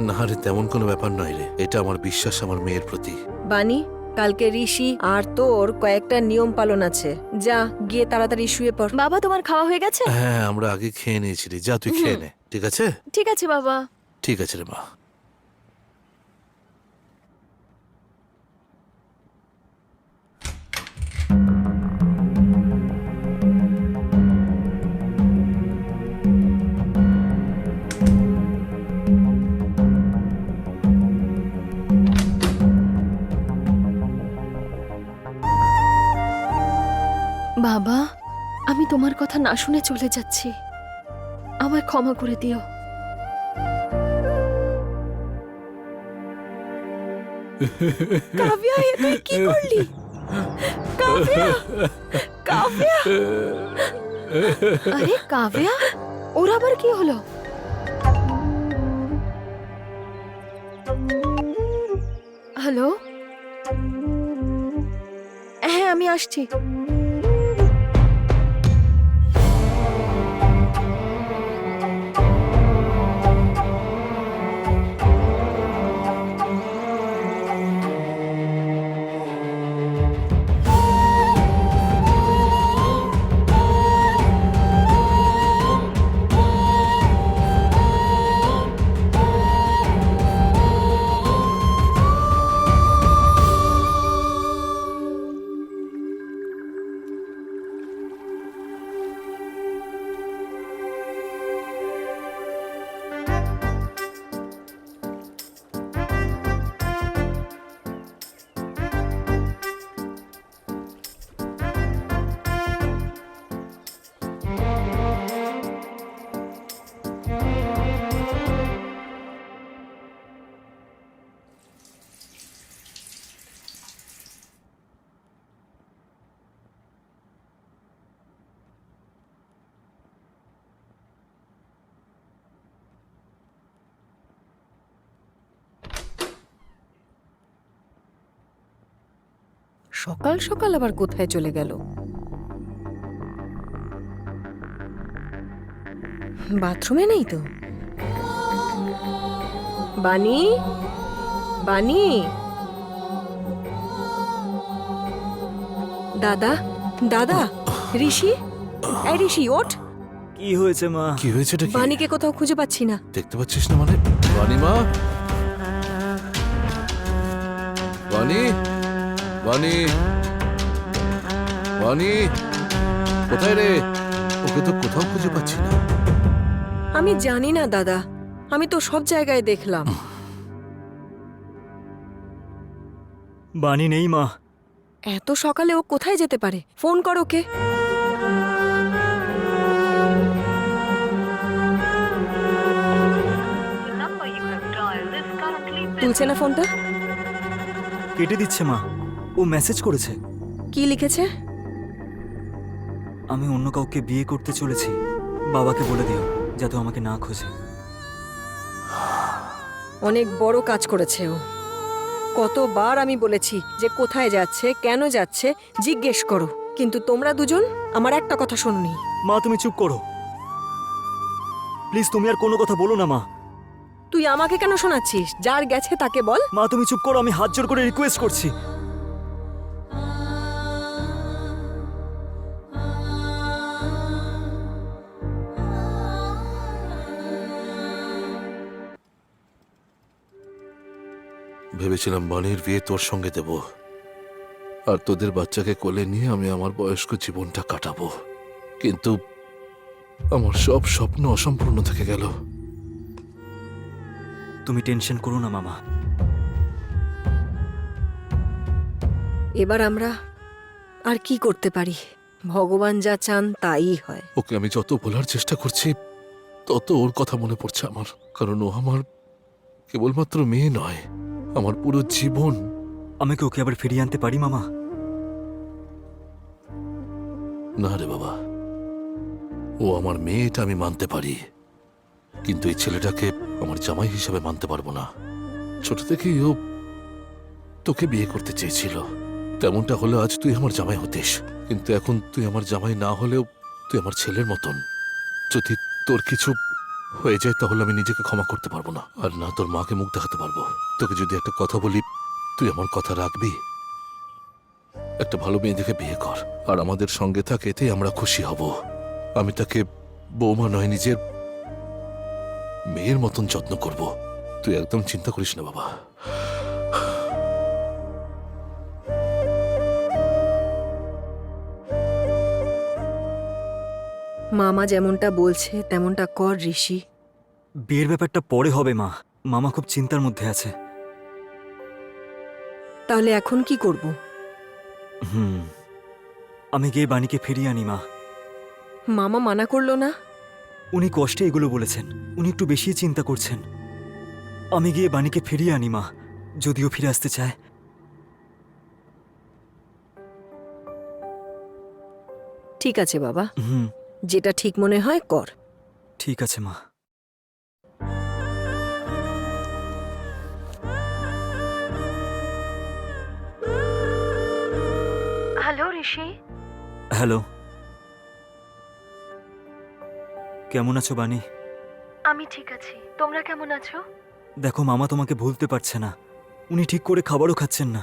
না রে, তেমন কোনো ব্যাপার নয় রে, এটা আমার বিশ্বাস আমার মেয়ের প্রতি। বানি, কালকে ঋষি আর তোর কয়েকটা নিয়ম পালন আছে। যা গিয়ে তাড়াতাড়ি শুয়ে পড়। বাবা তোমার খাওয়া হয়ে গেছে? হ্যাঁ, আমরা আগে খেয়ে নিয়েছি রে, যা তুই খেয়ে নে, ঠিক আছে? ঠিক আছে বাবা। ঠিক আছে রে মা। বাবা, আমি তোমার কথা না শুনে চলে যাচ্ছি। আমায় ক্ষমা করে দিও। কাব্যা, এ তুই কি করলি? কাব্যা, কাব্যা! আরে কাব্যা, ওর আবার কি হলো? হ্যালো? হ্যাঁ, আমি আসছি। সকাল সকাল আবার কোথায় চলে গেল? বাথরুমে নেই তো। বানি, বানি, দাদা, দাদা, ঋষি, এই ঋষি ওঠ। কি হয়েছে মা? কি হয়েছে এটা কি? বানিকে কোথাও খুঁজে পাচ্ছি না। দেখতে পাচ্ছিস না মানে? বানি মা, বানি, বানি, বানি, কোথায় রে? ওকে তো কোথাও খুঁজে পাচ্ছি না। আমি জানি না দাদা, আমি তো সব জায়গায় দেখলাম। বানি নেই মা। এত সকালে ও কোথায় যেতে পারে? ফোন কর ওকে। তুলছে না ফোনটা? কেটে দিচ্ছে মা। ও মেসেজ করেছে। কি লিখেছে? আমি অন্য কাউকে বিয়ে করতে চলেছি, বাবাকে বলে দিও যাতে ও আমাকে না খোঁজে। অনেক বড় কাজ করেছে ও। কতবার আমি বলেছি যে কোথায় যাচ্ছে, কেন যাচ্ছে জিজ্ঞেস করো, কিন্তু তোমরা দুজন আমার একটা কথা শোনোনি। মা তুমি চুপ করো প্লিজ, তুমি আর কোনো কথা বলো না মা। তুই আমাকে কেন শোনাচ্ছিস? যার গেছে তাকে বল। মা তুমি চুপ করো, আমি হাত জোর করে রিকোয়েস্ট করছি। ভেবেছিলাম বানির বিয়ে তোর সঙ্গে দেব, আর তোদের বাচ্চাকে কোলে নিয়ে আমি আমার বয়স্ক জীবনটা কাটাবো, কিন্তু আমার সব স্বপ্ন অসম্পূর্ণ থেকে গেল। তুমি টেনশন করো না মামা। এবার আমরা আর কি করতে পারি? ভগবান যা চান তাই হয়। ওকে আমি যত বলার চেষ্টা করছি তত ওর কথা মনে পড়ছে আমার, কারণ ও আমার কেবলমাত্র মেয়ে নয়, আমার পুরো জীবন। আমি কি ওকে আবার ফিরিয়ে আনতে পারি মামা? না রে বাবা, ও আমার মেয়ে এটা আমি মানতে পারি, কিন্তু এই ছেলেটাকে আমার জামাই হিসেবে মানতে পারবো না। ছোট থেকেই ও তোকে বিয়ে করতে চেয়েছিল, তেমনটা হলে আজ তুই আমার জামাই হতিস, কিন্তু এখন তুই আমার জামাই না হলেও তুই আমার ছেলের মতন। যদি তোর কিছু হয়ে যায় তাহলে আমি নিজেকে ক্ষমা করতে পারবো না, আর না তোর মাকে মুখ দেখাতে পারবো। তোকে যদি একটা কথা বলি, তুই আমার কথা রাখবি? একটা ভালো মেয়ে দেখে বিয়ে কর, আর আমাদের সঙ্গে থাক, এতেই আমরা খুশি হব। আমি তাকে বৌমা নয়, নিজের মেয়ের মতন যত্ন করব। তুই একদম চিন্তা করিস না বাবা। মামা যেমনটা বলছে তেমনটা কর ঋষি। বিয়ের ব্যাপারটা পরে হবে মা, মামা খুব চিন্তার মধ্যে আছে। তাহলে এখন কি করব? আমি গিয়ে বাণীকে ফিরিয়ে আনি মা। মামা মানা করলো না? উনি কষ্টে এগুলো বলেছেন, উনি একটু বেশি চিন্তা করছেন। আমি গিয়ে বাণীকে ফিরিয়ে আনি মা, যদিও ফিরে আসতে চায়। ঠিক আছে বাবা, হুম, যেটা ঠিক মনে হয় কর। ঠিক আছে মা। হ্যালো ঋষি। হ্যালো, কেমন আছো বাণী? আমি ঠিক আছি, তোমরা কেমন আছো? দেখো মামা তোমাকে ভুলতে পারছে না, উনি ঠিক করে খাবারও খাচ্ছেন না।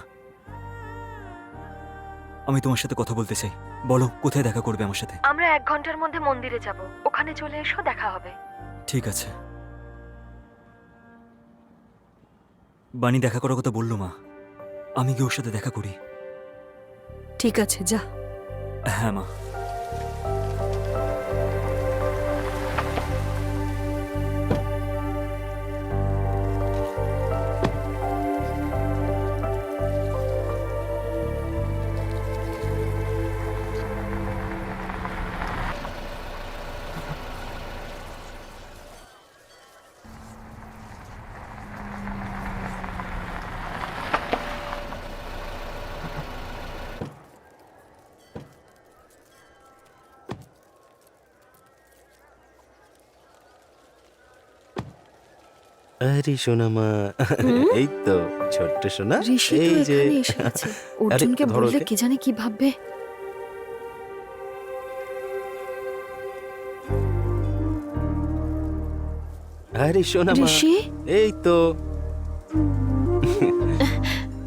আমি তোমার সাথে কথা বলতে চাই। বলো কোথায় দেখা করবে আমার সাথে? আমরা 1 ঘন্টার মধ্যে মন্দিরে যাব, ওখানে চলে এসো, দেখা হবে। ঠিক আছে। বাণী দেখা করার কথা বললো মা, আমি গিয়ে ওর সাথে দেখা করি। ঠিক আছে, যা। হ্যাঁ মা। আরে সোনা মা, এই তো ছোট্ট সোনা। ঋষি তো এই যে এখানে এসে গেছে। অর্জুনকে ধরো বললে ওকে। কি জানে কি ভাববে। আরে সোনা মা, ঋষি, এই তো।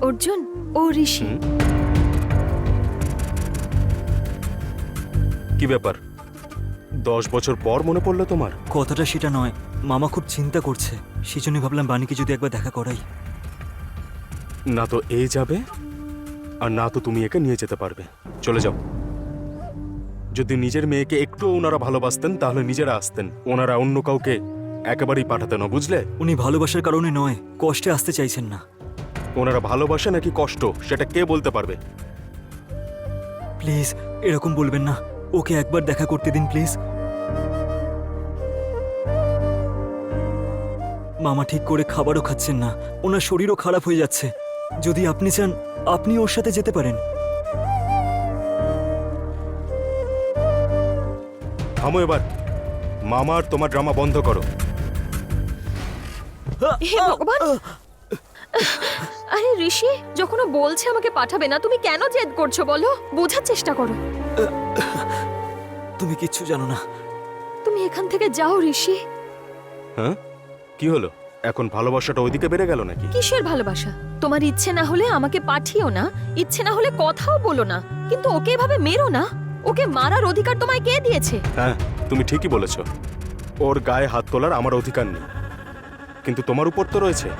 অর্জুন, ও ঋষি। হুম? কি ব্যাপার, 10 বছর পর মনে পড়লো তোমার? কথাটা সেটা নয়, মামা খুব চিন্তা করছে, সেই জন্য ভাবলাম বাণীকে যদি একবার দেখা করাই। না তো এ যাবে, আর না তো তুমি একে নিয়ে যেতে পারবে। চলে যাও। যদি নিজের মেয়েকে একটু ওনারা ভালোবাসতেন তাহলে নিজেরা আসতেন, ওনারা অন্য কাউকে একেবারেই পাঠাতেন না, বুঝলে? উনি ভালোবাসার কারণে নয়, কষ্টে আসতে চাইছেন না। ওনারা ভালোবাসে নাকি কষ্ট সেটা কে বলতে পারবে? প্লিজ এরকম বলবেন না, ওকে একবার দেখা করতে দিন প্লিজ। মামা ঠিক করে খাবারও খাচ্ছেন না, ওনার শরীরও খারাপ হয়ে যাচ্ছে। যদি আপনি চান আপনি ওর সাথে যেতে পারেন। থামো এবার, মামা আর তোমার ড্রামা বন্ধ করো। হে ভগবান! আরে ঋষি, যখন ও বলছে আমাকে পাঠাবে না, তুমি কেন জেদ করছো বলো? বোঝার চেষ্টা করো। তুমি কিচ্ছু জানো না। তুমি এখান থেকে যাও ঋষি। হ্যাঁ, কি হলো? এখন ভালোবাসাটা ওইদিকে বেড়ে গেল নাকি? কিসের ভালোবাসা? তোমার ইচ্ছে না হলে আমাকে পাঠিও না, ইচ্ছে না হলে কথাও বলো না, কিন্তু ওকে এভাবে মেরো না। ওকে মারার অধিকার তোমায় কে দিয়েছে? হ্যাঁ, তুমি ঠিকই বলেছ, ওর গায়ে হাত তোলার আমার অধিকার নেই, কিন্তু তোমার উপর তো রয়েছে।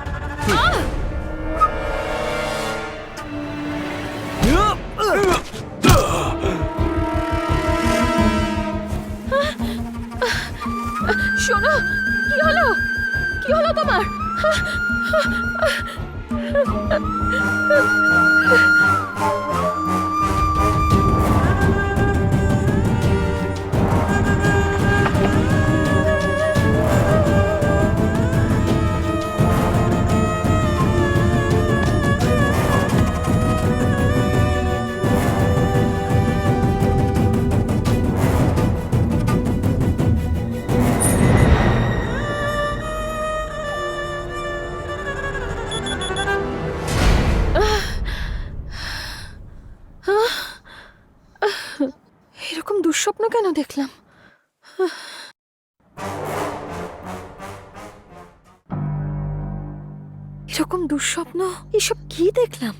শোনো, কি হলো? কি হলো তোমার? এরকম দুঃস্বপ্ন কেন দেখলাম? এরকম দুঃস্বপ্ন, এসব কি দেখলাম?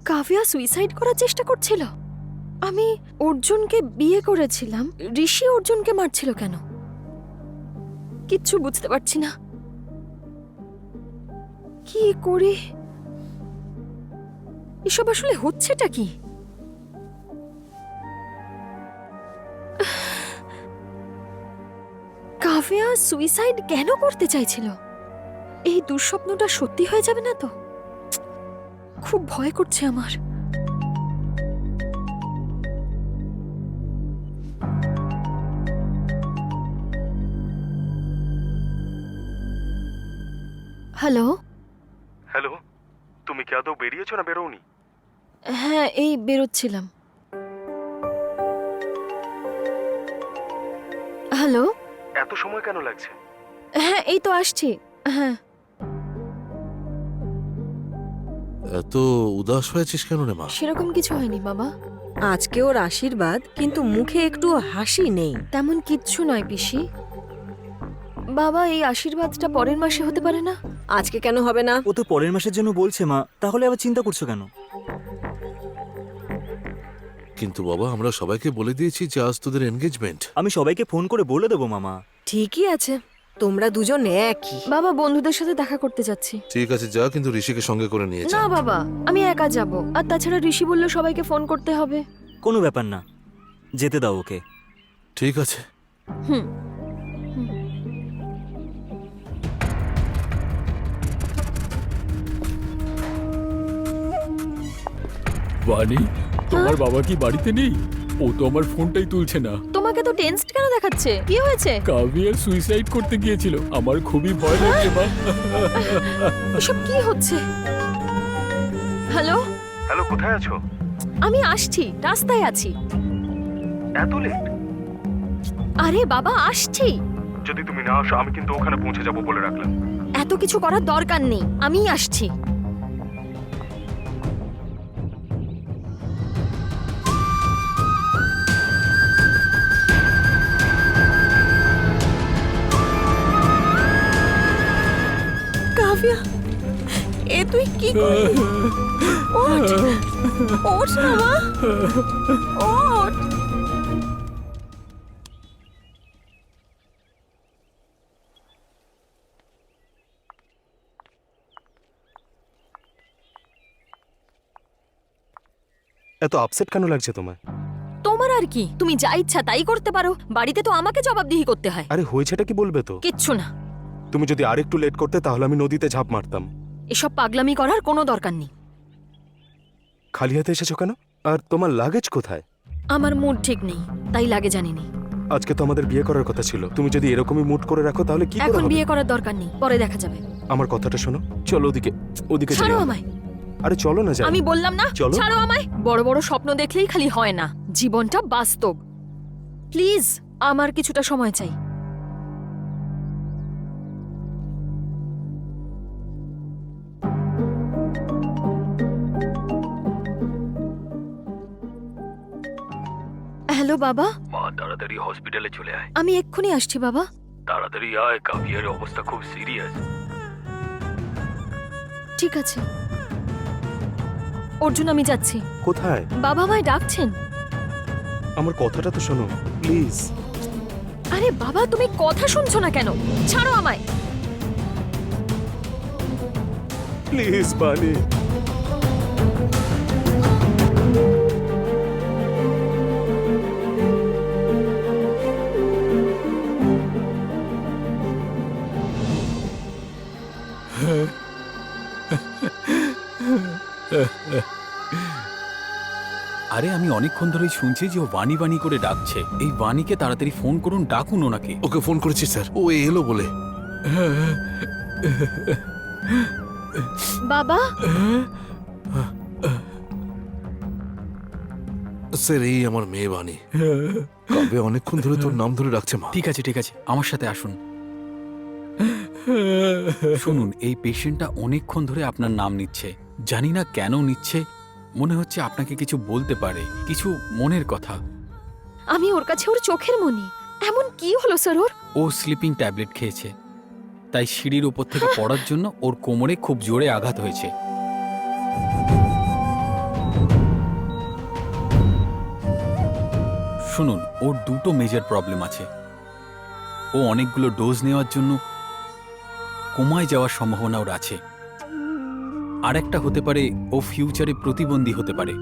কাভিয়া সুইসাইড করার চেষ্টা করছিল। আমি অর্জুনকে বিয়ে করেছিলাম, ঋষি অর্জুনকে মারছিল কেন? কিচ্ছু বুঝতে পারছি না। কি করি? এসব আসলে হচ্ছেটা কি? কাভিয়া সুইসাইড কেন করতে চাইছিল? এই দুঃস্বপ্নটা সত্যি হয়ে যাবে না তো? খুব ভয় করছে আমার। হ্যালো। হ্যালো, তুমি কি আদৌ বেরিয়েছো না বেরোওনি? হ্যাঁ, এই বেরোচ্ছিলাম। হ্যালো। এত সময় কেন লাগছে? হ্যাঁ, এই তো আসছি। হ্যাঁ। এত উদাস হয়েছিস কেন রে মা? সেরকম কিছু হয়নি বাবা। আজকে ওর আশীর্বাদ, কিন্তু মুখে একটু হাসি নেই। তেমন কিচ্ছু নয় পিসি। বাবা, এই আশীর্বাদটা পরের মাসে হতে পারে না? আজকে কেন হবে না? ও তো পরের মাসের জন্য বলছে মা, তাহলে আবার চিন্তা করছো কেন? কিন্তু বাবা, আমরা সবাইকে বলে দিয়েছি যে আজ তোদের এনগেজমেন্ট। আমি সবাইকে ফোন করে বলে দেবো মামা। ঠিকই আছে, তোমরা দুজন একই। বাবা, বন্ধুদের সাথে দেখা করতে যাচ্ছি। ঠিক আছে যা, কিন্তু ঋষিকে সঙ্গে করে নিয়ে যা। না বাবা, আমি একা যাব। আর তাছাড়া ঋষি বলল সবাইকে ফোন করতে হবে। কোনো ব্যাপার না, যেতে দাও ওকে। ঠিক আছে। হুম। বানি, তোমার বাবা কি বাড়িতে নেই? ও তো আমার ফোনটাই তুলছে না। তোমাকে তো টেনসড কেন দেখাচ্ছে? কি হয়েছে? কাভিয়ার সুইসাইড করতে গিয়েছিল, আমার খুবই ভয় লাগছে মা। এসব কি হচ্ছে? হ্যালো। হ্যালো, কোথায় আছো? আমি আসছি, রাস্তায় আছি। এত লেট? আরে বাবা, আসছি। যদি তুমি না আসো আমি কিন্তু ওখানে পৌঁছে যাবো বলে রাখলাম। এত কিছু করার দরকার নেই, আমিই আসছি। কাভিয়া, এ তুই কি করলি? ওঠ, ওঠ না মা, ওঠ। এত আপসেট কেন লাগছে তোমার? তোমার আর কি, তুমি যা ইচ্ছা তাই করতে পারো, বাড়িতে তো আমাকে জবাবদিহি করতে হয়। আরে হয়েছেটা কি বলবে তো? কিচ্ছু না, তুমি যদি আরেকটু লেট করতে তাহলে আমি নদীতে ঝাঁপ মারতাম। এসব পাগলামি করার কোনো দরকার নেই। খালি হাতে এসেছো কেন? আর তোমার লাগেজ কোথায়? আমার মুড ঠিক নেই, তাই লাগে জানিনি। আজকে তো আমাদের বিয়ে করার কথা ছিল, তুমি যদি এরকমই মুড করে রাখো তাহলে কি করে এখন হবে? বিয়ে করার দরকার নেই, পরে দেখা যাবে। আমার কথাটা শোনো, চলো ওদিকে, ওদিকে ছাড়ো চলো। আমায়, আরে চলো না যাই। আমি বললাম না চলো। ছাড়ো আমায়। বড় বড় স্বপ্ন দেখলেই খালি হয় না, জীবনটা বাস্তব। প্লিজ, আমার কিছুটা সময় চাই। হ্যালো বাবা, মা তাড়াতাড়ি হসপিটালে চলে আয়। আমি এক্ষুনি আসছি বাবা। তাড়াতাড়ি আয়, কাভিয়ার অবস্থা খুব সিরিয়াস। ঠিক আছে অর্জুন, আমি যাচ্ছি। কোথায়? বাবা আমায় ডাকছেন। আমার কথাটা তো শোনো প্লিজ। আরে বাবা, তুমি কথা শুনছো না কেন? ছাড়ো আমায়। প্লিজ বানি। আরে আমি অনেকক্ষণ ধরেই শুনছি যে ও বানি বানি করে ডাকছে। এই বানিকে তাড়াতাড়ি ফোন করুন, ডাকুন ওনাকে। ওকে ফোন করেছি স্যার, ও এলো বলে। বাবা, স্যার এই আমার মেয়ে বাণী। কবে অনেকক্ষণ ধরে তোর নাম ধরে ডাকছে মা। ঠিক আছে ঠিক আছে, আমার সাথে আসুন। শুনুন, এই পেশেন্টটা অনেকক্ষণ ধরে আপনার নাম নিচ্ছে। জানি না কেন নিচ্ছে, মনে হচ্ছে আপনাকে কিছু বলতে পারে, কিছু মনের কথা। আমি ওর কাছে ওর চোখের মনি। এমন কি হলো স্যার ওর? ও স্লিপিং ট্যাবলেট খেয়েছে, তাই সিঁড়ির উপর থেকে পড়ার জন্য ওর কোমরে খুব জোরে আঘাত হয়েছে। শুনুন, ওর দুটো মেজর প্রবলেম আছে। ও অনেকগুলো ডোজ নেওয়ার জন্য কোমায় যাওয়ার সম্ভাবনা ওর আছে। আর একটা হতে পারে ও ফিউচারে প্রতিবন্ধী হতে পারে।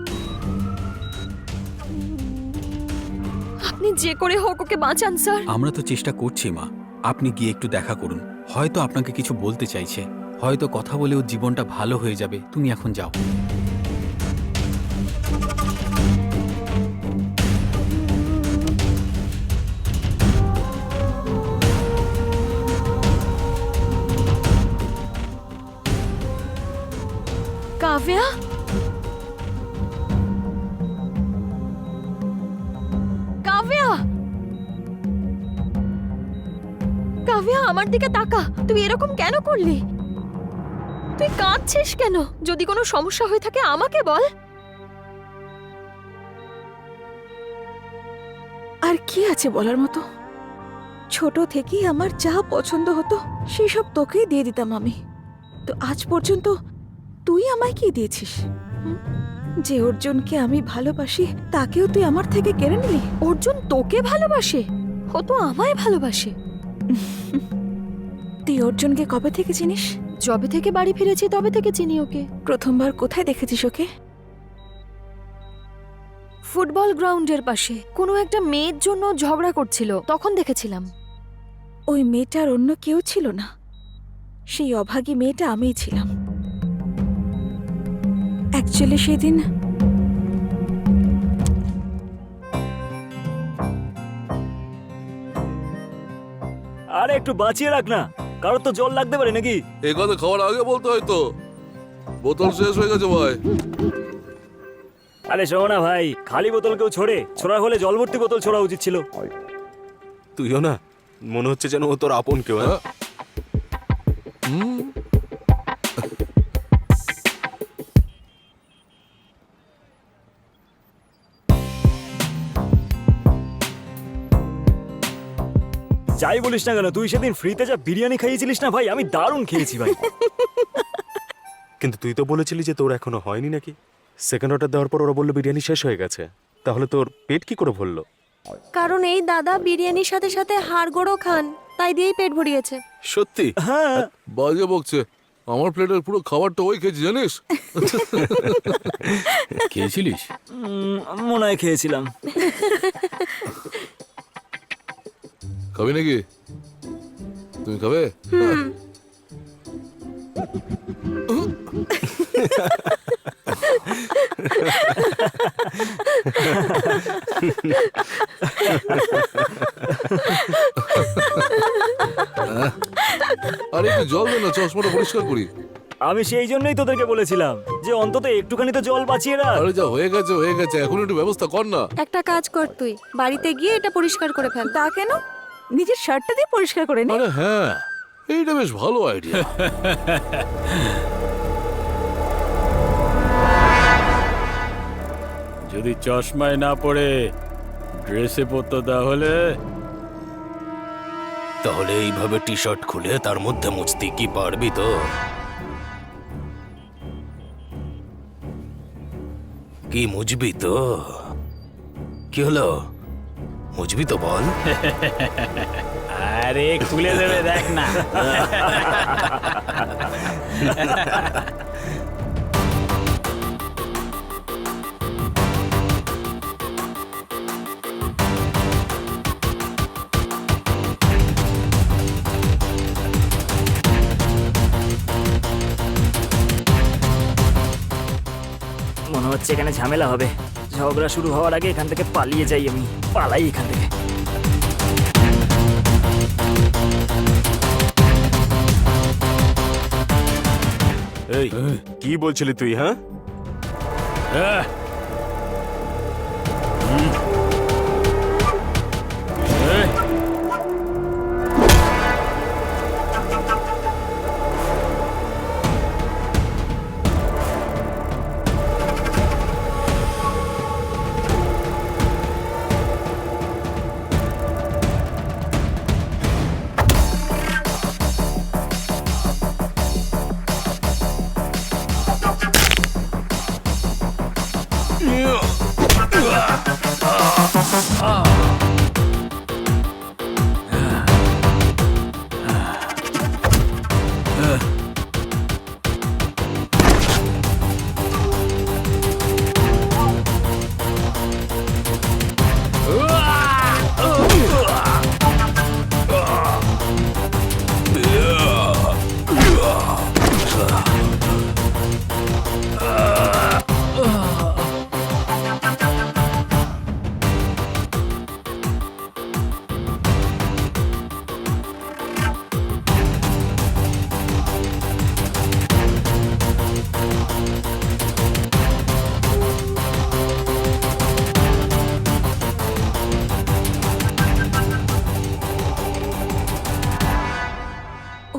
আপনি যে করে হোক ওকে বাঁচান স্যার। আমরা তো চেষ্টা করছি মা, আপনি গিয়ে একটু দেখা করুন। হয়তো আপনাকে কিছু বলতে চাইছে, হয়তো কথা বলে ওর জীবনটা ভালো হয়ে যাবে। তুমি এখন যাও। কাవ్যা, কাవ్যা, কাవ్যা আমার দিকে তাকা। তুই এরকম কেন করলি? তুই কাঁদছিস কেন? যদি কোনো সমস্যা হয়ে থাকে আমাকে বল। আর কি আছে বলার মতো? ছোট থেকেই আমার যা পছন্দ হতো সেসব তোকেই দিয়ে দিতাম আমি। তো আজ পর্যন্ত তুই আমায় কি দিয়েছিস? হুম? যে অর্জুনকে আমি ভালোবাসি তাকেও তুই আমার থেকে কেড়ে নিলি। অর্জুন তোকে ভালোবাসে? ও তো আমায় ভালোবাসে। তুই অর্জুনকে কবে থেকে চিনিস? যবে থেকে বাড়ি ফিরেছি তবে থেকে চিনি ওকে। প্রথমবার কোথায় দেখেছিস ওকে? ফুটবল গ্রাউন্ডের পাশে কোনো একটা মেয়ের জন্য ঝগড়া করছিল, তখন দেখেছিলাম। ওই মেয়েটার অন্য কেউ ছিল না, সেই অভাগী মেয়েটা আমিই ছিলাম। অ্যাকচুয়ালি সেদিন আরে একটু বাঁচিয়ে রাখ না, কারোর তো জল লাগতে পারে নাকি? এই কথা খাওয়ার আগে বলতে হয়তো। বোতল শেষ হয়ে গেছে ভাই। আরে শোনো না ভাই, খালি বোতল কেউ ছোড়ে? ছোড়া হলে জল ভর্তি বোতল ছোড়া উচিত ছিল। তুইও না মনে হচ্ছে যেন ও তোর আপন কেউ। হ্যাঁ? হুম, যাই বলিস না কেন, তুই সেদিন ফ্রিতে যা বিরিয়ানি খাইয়েছিলিস না ভাই, আমি দারুণ খেয়েছি ভাই। কিন্তু তুই তো বলেছিলি যে তোর এখনো হয়নি নাকি। সেকেন্ড অর্ডার দেওয়ার পর ওরা বললো বিরিয়ানি শেষ হয়ে গেছে। তাহলে তোর পেট কি করে ভরলো? কারণ এই দাদা বিরিয়ানির সাথে সাথে হাড়গোড়ও খান, তাই দিয়েই পেট ভরিয়েছে। সত্যি হ্যাঁ, বাজে বকছে। আমার প্লেটের পুরো খাবারটা ওই খেয়েছি জানিস। খেয়েছিলিস? মনে হয় খেয়েছিলাম। খাবি নাকি? তুমি খাবে? আরে একটু জল দে না, চশমাটা পরিষ্কার করি। আমি সেই জন্যই তোদেরকে বলেছিলাম যে অন্তত একটুখানি তো জল বাঁচিয়ে রাখ। আরে যা হয়ে গেছে হয়ে গেছে, এখন একটু ব্যবস্থা কর না। একটা কাজ কর, তুই বাড়িতে গিয়ে এটা পরিষ্কার করে ফেল। তা কেন? নিজের শার্টটা দিয়ে পরিষ্কার করে নে। আরে হ্যাঁ, এইটা বেশ ভালো আইডিয়া। যদি চশমায় না পড়ে ড্রেসে পরতো তাহলে তাহলে এইভাবে টি শার্ট খুলে তার মধ্যে মুছতে কি পারবি তো? কি মুছবি তো? কি হলো, মুছবি তো বল। আরে খুলে দেবে দেখ না। মনে হচ্ছে এখানে ঝামেলা হবে। ঝগড়া শুরু হওয়ার আগে এখান থেকে পালিয়ে যাই, আমি পালাই এখান থেকে। এই কি বলছিলি তুই? হ্যাঁ,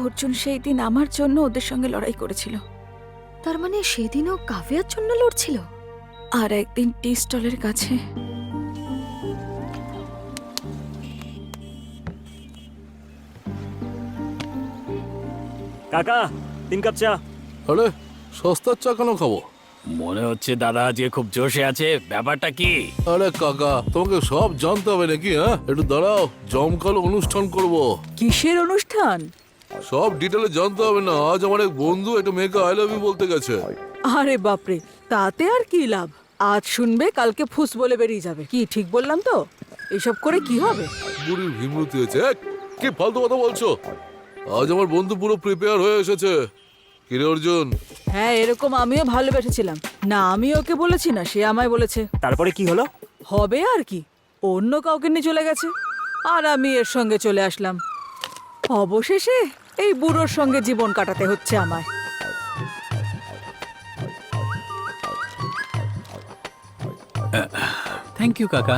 অর্জুন সেই দিন আমার জন্য ওদের সঙ্গে লড়াই করেছিল, তার মানে সেদিনও কাভিয়ার জন্য লড়ছিল। আর একদিন টি স্টলের কাছে কাকা 3 কাপ চা। আরে সস্তার চা কেন খাবো? মনে হচ্ছে দাদা আজকে খুব জোশে আছে, ব্যাপারটা কি? আরে কাকা, তোমাকে সব জানতে হবে নাকি? হ্যাঁ, একটু দাঁড়াও, জমকালো অনুষ্ঠান করব। কিসের অনুষ্ঠান? সব ডিটেলে জানতে হবে না। আজ আমার এক বন্ধু একটা মেয়েকে আই লাভ ইউ বলতে গেছে। আরে বাপরে, তাতে আর কি লাভ? আজ শুনবে, কালকে ফুস বলে বেরিয়ে যাবে। কি ঠিক বললাম তো? এসব করে কি হবে? বুড়ির ভিমরুতি হয়েছে। কি ফালতু কথা বলছো? আজ আমার বন্ধু পুরো প্রিপেয়ার হয়ে এসেছে। কিরে অর্জুন? হ্যাঁ, এরকম আমিও ভালোবেসেছিলাম না, আমি ওকে বলেছি না, সে আমায় বলেছে। তারপরে কি হলো? হবে আর কি, অন্য কাউকে নিয়ে চলে গেছে আর আমি এর সঙ্গে চলে আসলাম। অবশেষে এই বুড়োর সঙ্গে জীবন কাটাতে হচ্ছে আমায়। থ্যাংক ইউ কাকা।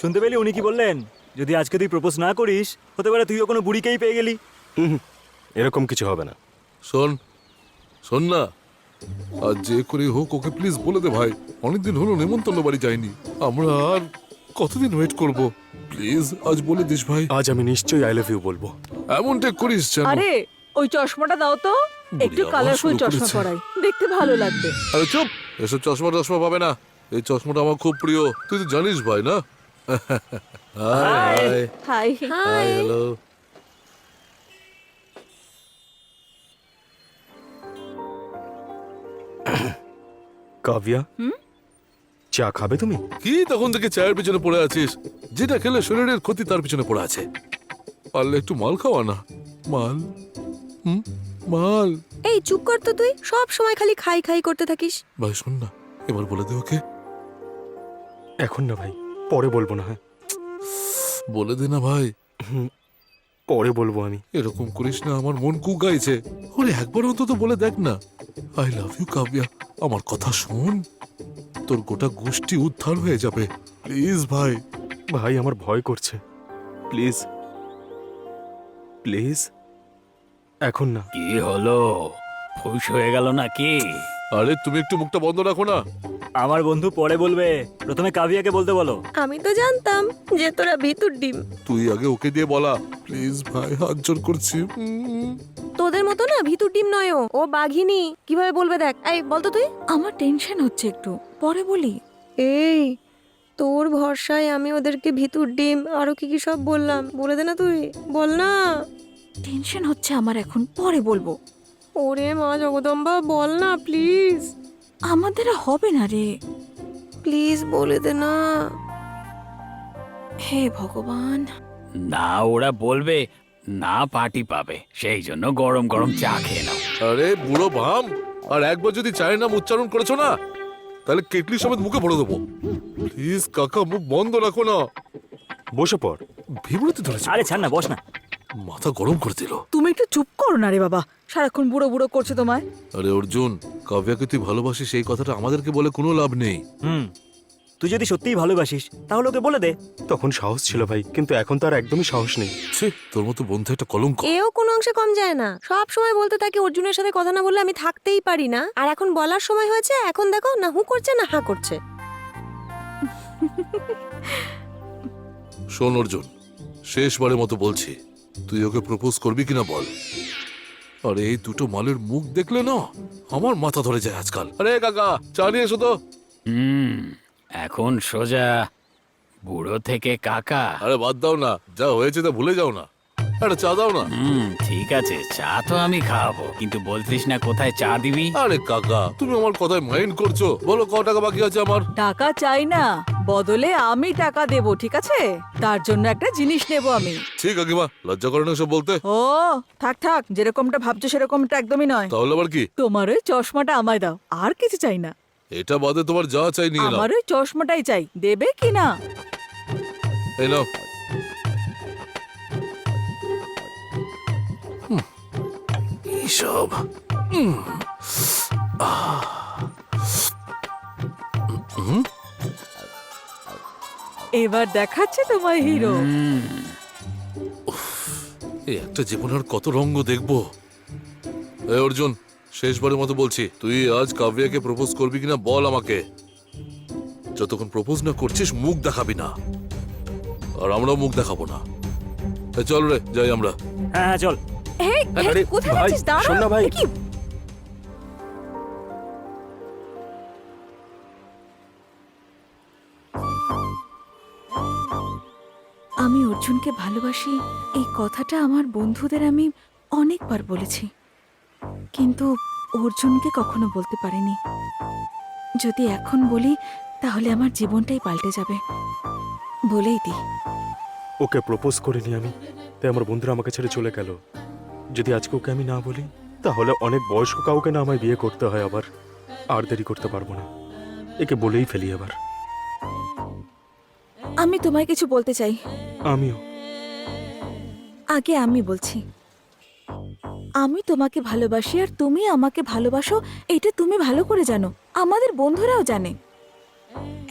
শুনতে পেলি উনি কি বললেন? যদি আজকে তুই প্রপোজ না করিস, হতে পারে তুইও কোনো বুড়িকেই পেয়ে গেলি। এরকম কিছু হবে না। শোন শোন না, আজ যে করে হোক ওকে প্লিজ বলে দে ভাই। অনেকদিন হলো নেমন্তন্ন বাড়ি যাইনি, আমরা আর কতদিন ওয়েট করব? প্লিজ আজ বলে দিস ভাই। আজ আমি নিশ্চয়ই আই লাভ ইউ বলবো। এমনটা করিস যেন। আরে ওই চশমাটা দাও তো, একটু আবার কালারফুল শুরু চশমা করেছে। পরাই, দেখতে ভালো লাগবে। আরে চুপ, এসব চশমা পাবে না। এই চশমাটা আমার খুব প্রিয়, তুই তো জানিস ভাই না? High hi. Hi hello. Kavya, চা খাবে তুমি? কি তখন থেকে চায়ের পিছনে পড়ে আছিস? যেটা খেলে শরীরের ক্ষতি তার পিছনে পড়ে আছে। পারলে একটু মাল খাওয়া না। মাল মাল। এই চুপ কর তো, তুই সব সময় খালি খাই খাই করতে থাকিস। ভাই শোন না, এবার বলে দে ওকে। এখন না ভাই, পরে বলবো না। হ্যাঁ বলে দে না ভাই। পরে বলবো আমি। এরকম করিস না, আমার মন কু গাইছে। ওরে একবার অন্তত বলে দেখ না, আই লাভ ইউ কাব্যা। আমার কথা শোন, তোর গোটা গোষ্ঠী উদ্ধার হয়ে যাবে। প্লিজ ভাই। ভাই আমার ভয় করছে, প্লিজ প্লিজ এখন না। কি হলো, ফুস হয়ে গেল নাকি? আরে তুমি একটু মুখটা বন্ধ রাখো না। আমার বন্ধু পরে বলবে, প্রথমে কাভিয়াকে বলতে বলো। আমি তো জানতাম যে তোরা ভিতুর ডিম। তুই আগে ওকে দিয়ে বলা। প্লিজ ভাই, হাত জোর করছি। তোদের মতো না ভিতুর ডিম নয় ও, ও বাঘিনী। কিভাবে বলবে দেখ। এই বলতো তুই। আমার টেনশন হচ্ছে একটু, পরে বলি। এই তোর ভরসায় আমি ওদেরকে ভিতুর ডিম আরো কি কি সব বললাম, বলে দে না তুই, বল না। টেনশন হচ্ছে আমার এখন, পরে বলবো। ওরে মা জগদম্বা, বল না প্লিজ। আমাদের আর হবে না রে। প্লিজ বলে দে না। হে ভগবান। না ওরা বলবে না, পার্টি পাবে, সেই জন্য গরম গরম চা খেয়ে নাও। আরে বুড়ো ভাম, আর একবার যদি চায়ের নাম উচ্চারণ করেছো না, তাহলে কেটলি সমেত মুখে ভরে দেবো। প্লিজ কাকা, মুখ বন্ধ রাখো না। বসে পড়। ভিবড়িতে ধরেছে। আরে ছাড় না, বস না। মাথা গরম করে দিল। তুমি একটু চুপ করো না রে বাবা, সারাক্ষণ বুড়ো বুড়ো করছে তোমায়। আরে অর্জুন, কাব্যাকে তুই ভালোবাসিস সেই কথাটা আমাদেরকে বলে কোনো লাভ নেই। তুই যদি সত্যিই ভালোবাসিস তাহলে ওকে বলে দে। তখন সাহস ছিল ভাই, কিন্তু এখন তো আর একদমই সাহস নেই। ছি, তোর মতো বন্ধু একটা কলঙ্ক। এও কোনো অংশে কম যায় না। সব সময় বলতে থাকে অর্জুনের সাথে কথা না বললে আমি থাকতেই পারি না, আর এখন বলার সময় হয়েছে, এখন দেখো না হু করছে না হা করছে। শোন অর্জুন, শেষবারের মতো বলছি, তুই ওকে প্রপোজ করবি কিনা বল। আরে এই দুটো মালের মুখ দেখলে না আমার মাথা ধরে যায় আজকাল। আরে কাকা, চা নিয়ে এসো তো। এখন সোজা বুড়ো থেকে কাকা। আরে বাদ দাও না, যা হয়েছে তা ভুলে যাও না। একটা চা দাও না। ঠিক আছে, চা তো আমি খাওয়াবো, কিন্তু বলতিস না কোথায় চা দিবি? আরে কাকা, তুমি আমার কথায় মাইন্ড করছো? বলো ক টাকা বাকি আছে আমার। টাকা চাই না, বদলে আমি টাকা দেব, ঠিক আছে? তার জন্য একটা জিনিস নেব আমি। ঠিক কাকিমা, লজ্জা করে না সব বলতে। ও থাক থাক, যেরকমটা ভাবছো সেরকমটা একদমই নয়। তাহলে আবার কি? তোমার ওই চশমাটা আমায় দাও, আর কিছু চাই না। এটা বাদে তোমার যা চাই নিয়ে নাও। আমার ওই চশমাটাই চাই, দেবে কি না? এই নাও। এইসব এবার দেখাচ্ছে তোমার হিরো। এই একটা জীবন আর কত রঙ্গ দেখবো। এই অর্জুন, শেষবারের মতো বলছি, তুই আজ কাব্যাকে প্রপোজ করবি কিনা বল আমাকে। যতক্ষণ প্রপোজ না করছিস মুখ দেখাবি না, আর আমরাও মুখ দেখাবো না। এই চল রে, যাই আমরা। হ্যাঁ হ্যাঁ চল। এই আরে কোথায় ভাই, যাচ্ছিস? দাঁড়া। শোন না ভাই। এ কি? আমি অর্জুনকে ভালোবাসি এই কথাটা আমার বন্ধুদের আমি অনেকবার বলেছি, কিন্তু অর্জুনকে কখনো বলতে পারিনি। যদি এখন বলি তাহলে আমার জীবনটাই পাল্টে যাবে, বলেই দিই। ওকে প্রপোজ করিনি আমি, তাই আমার বন্ধুরা আমাকে ছেড়ে চলে গেল। যদি আজকে ওকে আমি না বলি, তাহলে অনেক বয়স্ক কাউকে না আমায় বিয়ে করতে হয় আবার। আর দেরি করতে পারবো না, একে বলেই ফেলি এবার। আমি তোমায় কিছু বলতে চাই। আমিও। আগে আমি বলছি, আমি তোমাকে ভালোবাসি আর তুমি আমাকে ভালোবাসো, এটা তুমি ভালো করে জানো, আমাদের বন্ধুরাও জানে।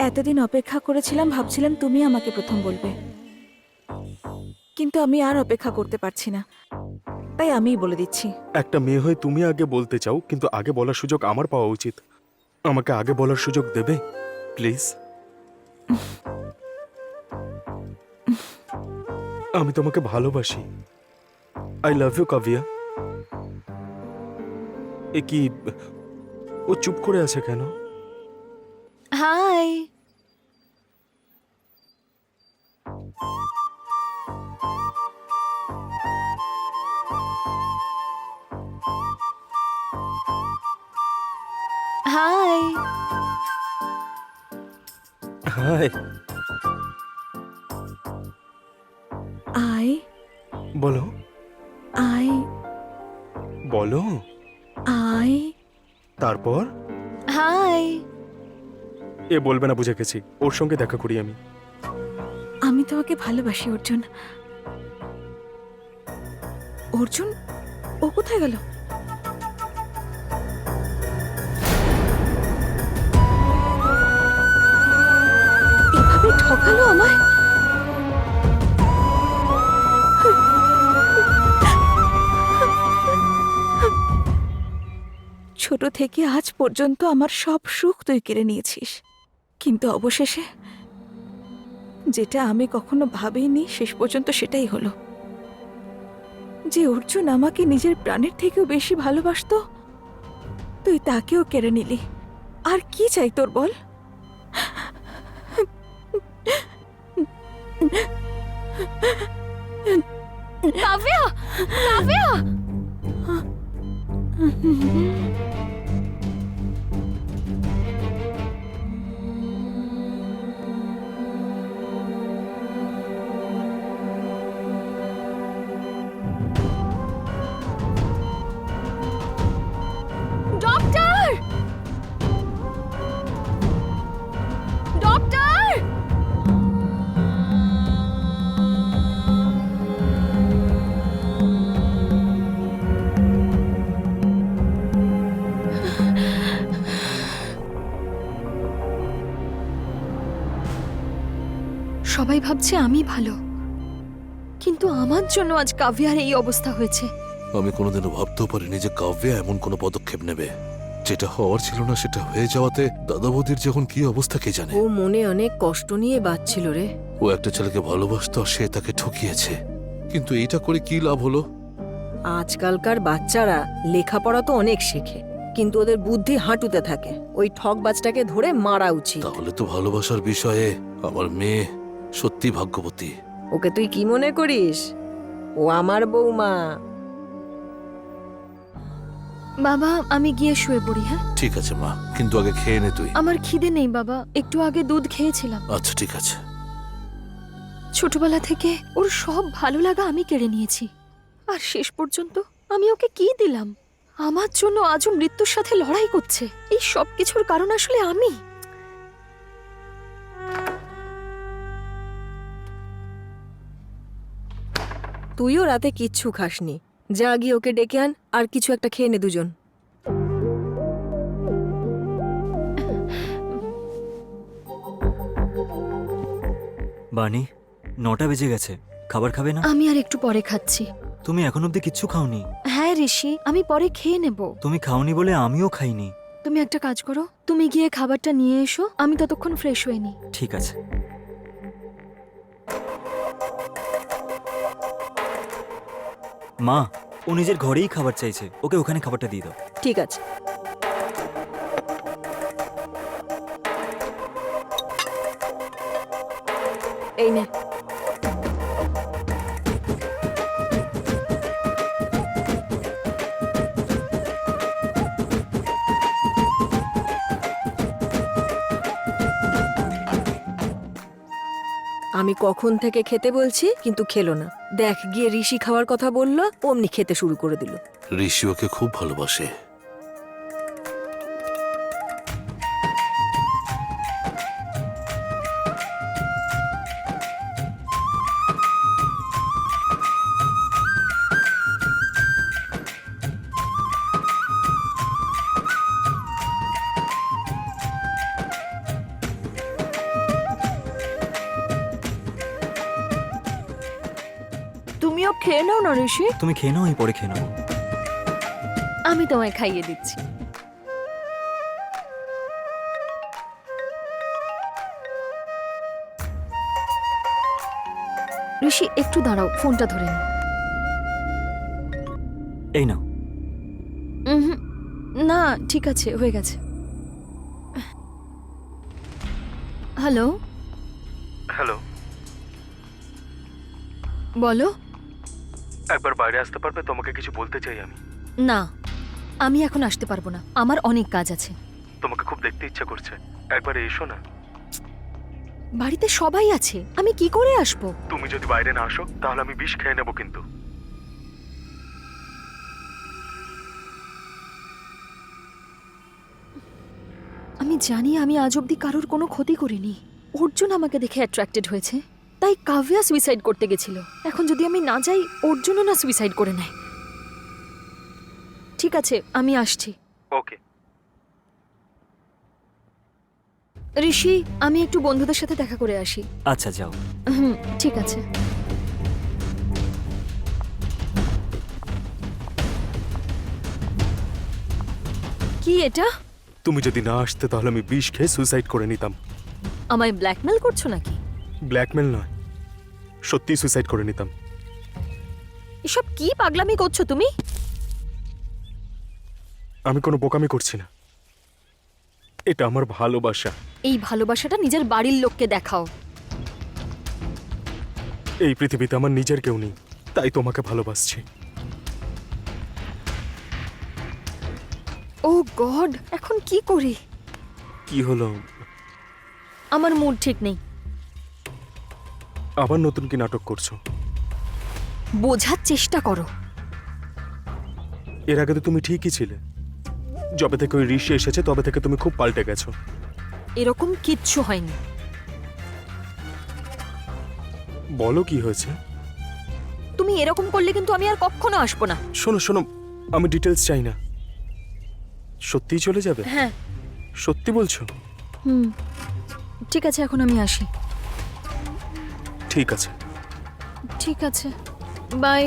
এতদিন অপেক্ষা করেছিলাম, ভাবছিলাম তুমি আমাকে প্রথম বলবে, কিন্তু আমি আর অপেক্ষা করতে পারছি না, তাই আমিই বলে দিচ্ছি। একটা মেয়ে হয়ে তুমি আগে বলতে চাও, কিন্তু আগে বলার সুযোগ আমার পাওয়া উচিত। আমাকে আগে বলার সুযোগ দেবে প্লিজ? আমি তোমাকে ভালোবাসি। I love you Kavya. এ কি, ও চুপ করে আছে কেন? হাই। হাই। হাই। আই বলো আই বলো। আই তারপর হাই। এ বলবে না, বুঝে গেছি। ওর সঙ্গে দেখা করি আমি। আমি তোমাকে ভালোবাসি অর্জুন। অর্জুন, ও কোথায় গেল? এভাবে ঠকালো আমায়। ছোট থেকে আজ পর্যন্ত আমার সব সুখ তুই কেড়ে নিয়েছিস, কিন্তু অবশেষে যেটা আমি কখনো ভাবিনি শেষ পর্যন্ত সেটাই হলো। যে অর্জুন আমাকে নিজের প্রাণের থেকেও বেশি ভালোবাসতো, তুই তাকেও কেড়ে নিলি। আর কি চাই তোর বল? কাব্যা, কাব্যা। ডক্টর! ডক্টর! সবাই ভাবছে আমি ভালো, কিন্তু আমার জন্য আজ কাভিয়ার এই অবস্থা হয়েছে। আমি কোনোদিনও ভাবতেও পারিনি যে কাব্যা এমন কোনো পদক্ষেপ নেবে। যেটা হওয়ার ছিল না সেটা হয়ে যাওয়াতে দাদা বৌদির যখন কি অবস্থা কে জানে। ও মনে অনেক কষ্ট নিয়ে বাঁচছিল রে। ও একটা ছেলেকে ভালোবাসতো আর সে তাকে ঠকিয়েছে, কিন্তু এইটা করে কি লাভ হলো? আজকালকার বাচ্চারা লেখাপড়া তো অনেক শেখে, কিন্তু ওদের বুদ্ধি হাঁটুতে থাকে। ওই ঠকবাজটাকে ধরে মারা উচিত। তাহলে তো ভালোবাসার বিষয়ে আমার মেয়ে সত্যি ভাগ্যবতী। ওকে তুই কি মনে করিস? ও আমার বৌমা। বাবা, আমি গিয়ে শুয়ে পড়ি। হ্যাঁ, ঠিক আছে মা, কিন্তু আগে খেয়ে নে তুই। আমার খিদে নেই বাবা, একটু আগে দুধ খেয়েছিলাম। আচ্ছা ঠিক আছে। ছোটবেলা থেকে ওর সব ভালো লাগা আমি কেড়ে নিয়েছি, আর শেষ পর্যন্ত আমি ওকে কি দিলাম? আমার জন্য আজও মৃত্যুর সাথে লড়াই করছে। এই সব কিছুর কারণ আসলে আমি। তুইও রাতে কিচ্ছু খাসনি, যা গিয়ে ওকে ডেকে আন আর কিছু একটা খেয়ে নে দুজন। বানি, 9টা বেজে গেছে, খাবার খাবে না? আমি আর একটু পরে খাচ্ছি। তুমি এখন অব্দি কিচ্ছু খাওনি? হ্যাঁ ঋষি, আমি পরে খেয়ে নেব। তুমি খাওনি বলে আমিও খাইনি। তুমি একটা কাজ করো, তুমি গিয়ে খাবারটা নিয়ে এসো, আমি ততক্ষণ ফ্রেশ হয়ে নিই। ঠিক আছে। মা, ও নিজের ঘরেই খাবার চাইছে, ওকে ওখানে খাবারটা দিয়ে দাও। ঠিক আছে। এই নে। আমি কখন থেকে খেতে বলছি, কিন্তু খেলো না। দেখ, গিয়ে ঋষি খাওয়ার কথা বললো, অমনি খেতে শুরু করে দিল। ঋষি ওকে খুব ভালোবাসে। তুমিও খেয়ে নাও না ঋষি। তুমি খেয়ে নাও, আমি পরে খেয়ে নাও। আমি তোমায় খাইয়ে দিচ্ছি। ঋষি একটু দাঁড়াও, ফোনটা ধরে নি। এই নাও। না ঠিক আছে, হয়ে গেছে। হ্যালো হ্যালো, বলো। একবার বাইরে আসতে পারবে? তোমাকে কিছু বলতে চাই আমি। না, আমি এখন আসতে পারবো না, আমার অনেক কাজ আছে। তোমাকে খুব দেখতে ইচ্ছা করছে, একবার এসো না। বাড়িতে সবাই আছে, আমি কি করে আসবো? তুমি যদি বাইরে না আসো তাহলে আমি বিষ খেয়ে নেবো কিন্তু। আমি জানি আমি আজ অব্দি কারোর কোনো ক্ষতি করিনি। অর্জুন আমাকে দেখে অ্যাট্রাক্টেড হয়েছে, তাই কাব্যা সুইসাইড করতে গেছিল। এখন যদি আমি না যাই, অর্জুনও না সুইসাইড করে নেয়। ঠিক আছে, আমি আসছি। ওকে। ঋষি, আমি একটু বন্ধুদের সাথে দেখা করে আসি। আচ্ছা যাও। ঠিক আছে। কি এটা? তুমি যদি না আসতে তাহলে আমি বিষ খেয়ে সুইসাইড করে নিতাম। আমায় ব্ল্যাকমেল করছো নাকি? ব্ল্যাকমেল নয়, সত্যি সুইসাইড করে নিতাম। এসব কি পাগলামি করছো তুমি? আমি কোনো বোকামি করছি না, এটা আমার ভালোবাসা। এই ভালোবাসাটা নিজের বাড়ির লোককে দেখাও। এই পৃথিবীতে আমার নিজের কেউ নেই, তাই তোমাকে ভালোবাসছি। ও গড, এখন কি করি? কি হলো? আমার মুড ঠিক নেই। আবার নতুন কি নাটক করছো? বোঝার চেষ্টা করো। এর আগে তো তুমি ঠিকই ছিলে, যবে থেকে ওই ঋষি এসেছে তবে থেকে তুমি খুব পাল্টে গেছো। এরকম কিচ্ছু হয়নি। বলো কি হয়েছে? তুমি এরকম করলে কিন্তু আমি আর কখনো আসবো না। শোনো শোনো, আমি ডিটেলস চাই না। সত্যিই চলে যাবে? হ্যাঁ। সত্যি বলছো? ঠিক আছে, এখন আমি আসি। ঠিক আছে। ঠিক আছে, বাই।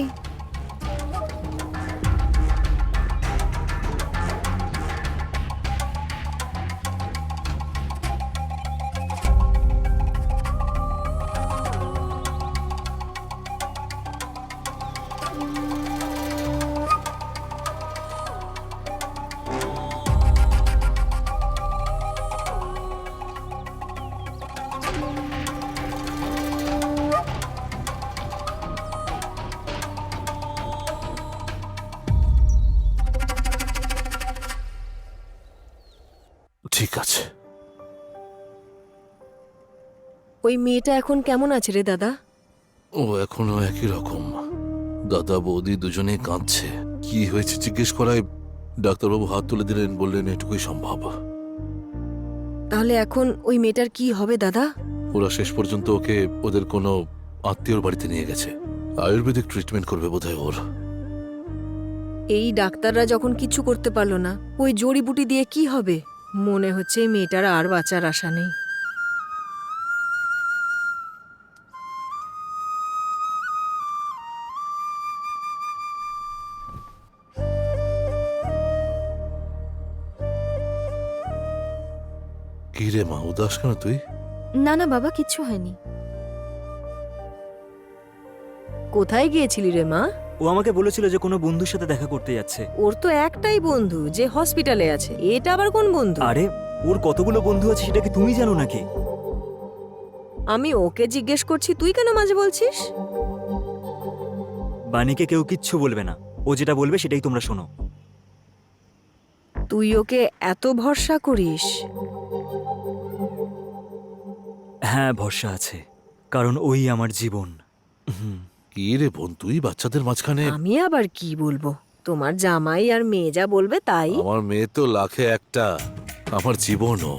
ঠিক আছে। ওই মেয়েটা এখন কেমন আছে রে দাদা? ও এখনো একই রকম। দাদা বৌদি দুজনেই কাঁদছে। কি হয়েছে জিজ্ঞেস করায় ডাক্তারবাবু হাত তুলে দিলেন, বললেন এটুকুই সম্ভব। তাহলে এখন ওই মেয়েটার কি হবে দাদা? ওরা শেষ পর্যন্ত ওকে ওদের কোনো আত্মীয়র বাড়িতে নিয়ে গেছে। আয়ুর্বেদিক ট্রিটমেন্ট করবে বোধহয় ওর। এই ডাক্তাররা যখন কিছু করতে পারলো না, ওই জড়িবুটি দিয়ে কি হবে? মনে হচ্ছে এই মেয়েটার আর বাঁচার আশা নেই। কি রে মা, উদাস কেন তুই? না না বাবা, কিচ্ছু হয়নি। কোথায় গিয়েছিলি রে মা? ও আমাকে বলেছিল যে কোনো বন্ধুর সাথে দেখা করতে যাচ্ছে। ওর তো একটাই বন্ধু যে হসপিটালে আছে, এটা আবার কোন বন্ধু? আরে ওর কতগুলো বন্ধু আছে সেটা কি তুমি জানো নাকি? আমি ওকে জিজ্ঞেস করছি, তুই কেন মাঝে বলছিস? বাণীকে কেউ কিচ্ছু বলবে না, ও যেটা বলবে সেটাই তোমরা শোনো। তুই ওকে এত ভরসা করিস? হ্যাঁ ভরসা আছে, কারণ ওই আমার জীবন। কি রে বোন, তুই বাচ্চাদের মাঝখানে। আমি আবার কি বলবো? তোমার জামাই আর মেয়ে যা বলবে তাই। আমার মেয়ে তো লাখে একটা, আমার জীবনও।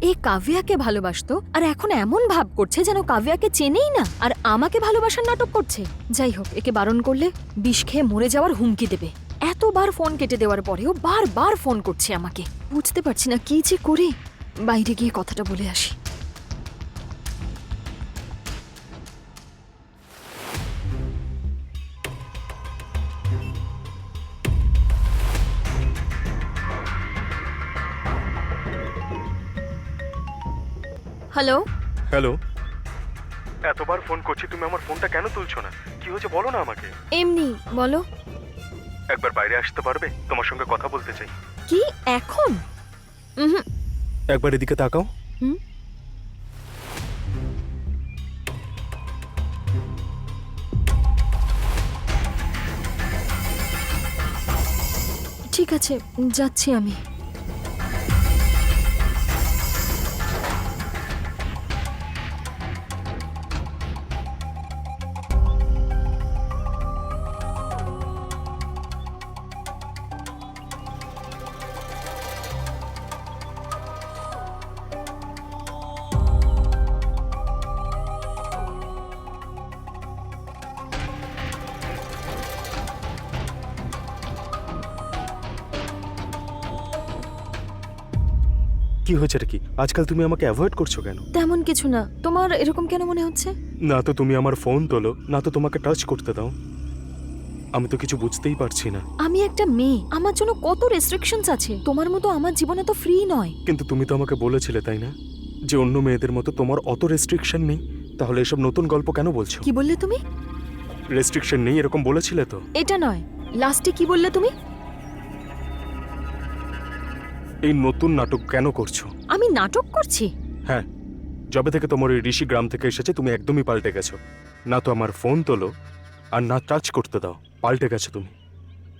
এ কাভিয়াকে ভালোবাসতো আর এখন এমন ভাব করছে যেন কাভিয়াকে চেনেই না আর আমাকে ভালোবাসার নাটক করছে। যাই হোক, একে বারণ করলে বিষ খেয়ে মরে যাওয়ার হুমকি দেবে। এতবার ফোন কেটে দেওয়ার পরেও বারবার ফোন করছে আমাকে। বুঝতে পারছি না কি যে করি। বাইরে গিয়ে কথাটা বলে আসি। হ্যালো, হ্যালো, এতবার ফোন করছি, তুমি আমার ফোনটা কেন তুলছো না? কি হয়েছে বলো না আমাকে। এমনি বলো। একবার বাইরে আসতে পারবে? তোমার সঙ্গে কথা বলতে চাই। কি এখন? একবার এদিকে তাকাও। হুম? ঠিক আছে, যাচ্ছি আমি। কি হয়েছে রে? কি আজকাল তুমি আমাকে অ্যাভয়েড করছো কেন? তেমন কিছু না। তোমার এরকম কেন মনে হচ্ছে? না তো তুমি আমার ফোন তোলো, না তো তোমাকে টাচ করতে দাও। আমি তো কিছু বুঝতেই পারছি না। আমি একটা মেয়ে, আমার জন্য কত রেস্ট্রিকশনস আছে। তোমার মতো আমার জীবনে তো ফ্রি নয়। কিন্তু তুমি তো আমাকে বলেছিলে, তাই না, যে অন্য মেয়েদের মতো তোমার অত রেস্ট্রিকশন নেই। তাহলে এসব নতুন গল্প কেন বলছো? কি বললে তুমি? রেস্ট্রিকশন নেই এরকম বলেছিলে তো? এটা নয়, লাস্টে কি বললে তুমি? এই নতুন নাটক কেন করছো? আমি নাটক করছি? হ্যাঁ, যবে থেকে তোমার ওই ঋষি গ্রাম থেকে এসেছে তুমি একদমই পাল্টে গেছো। না তো আমার ফোন তোলো আর না টাচ করতে দাও। পাল্টে গেছো তুমি,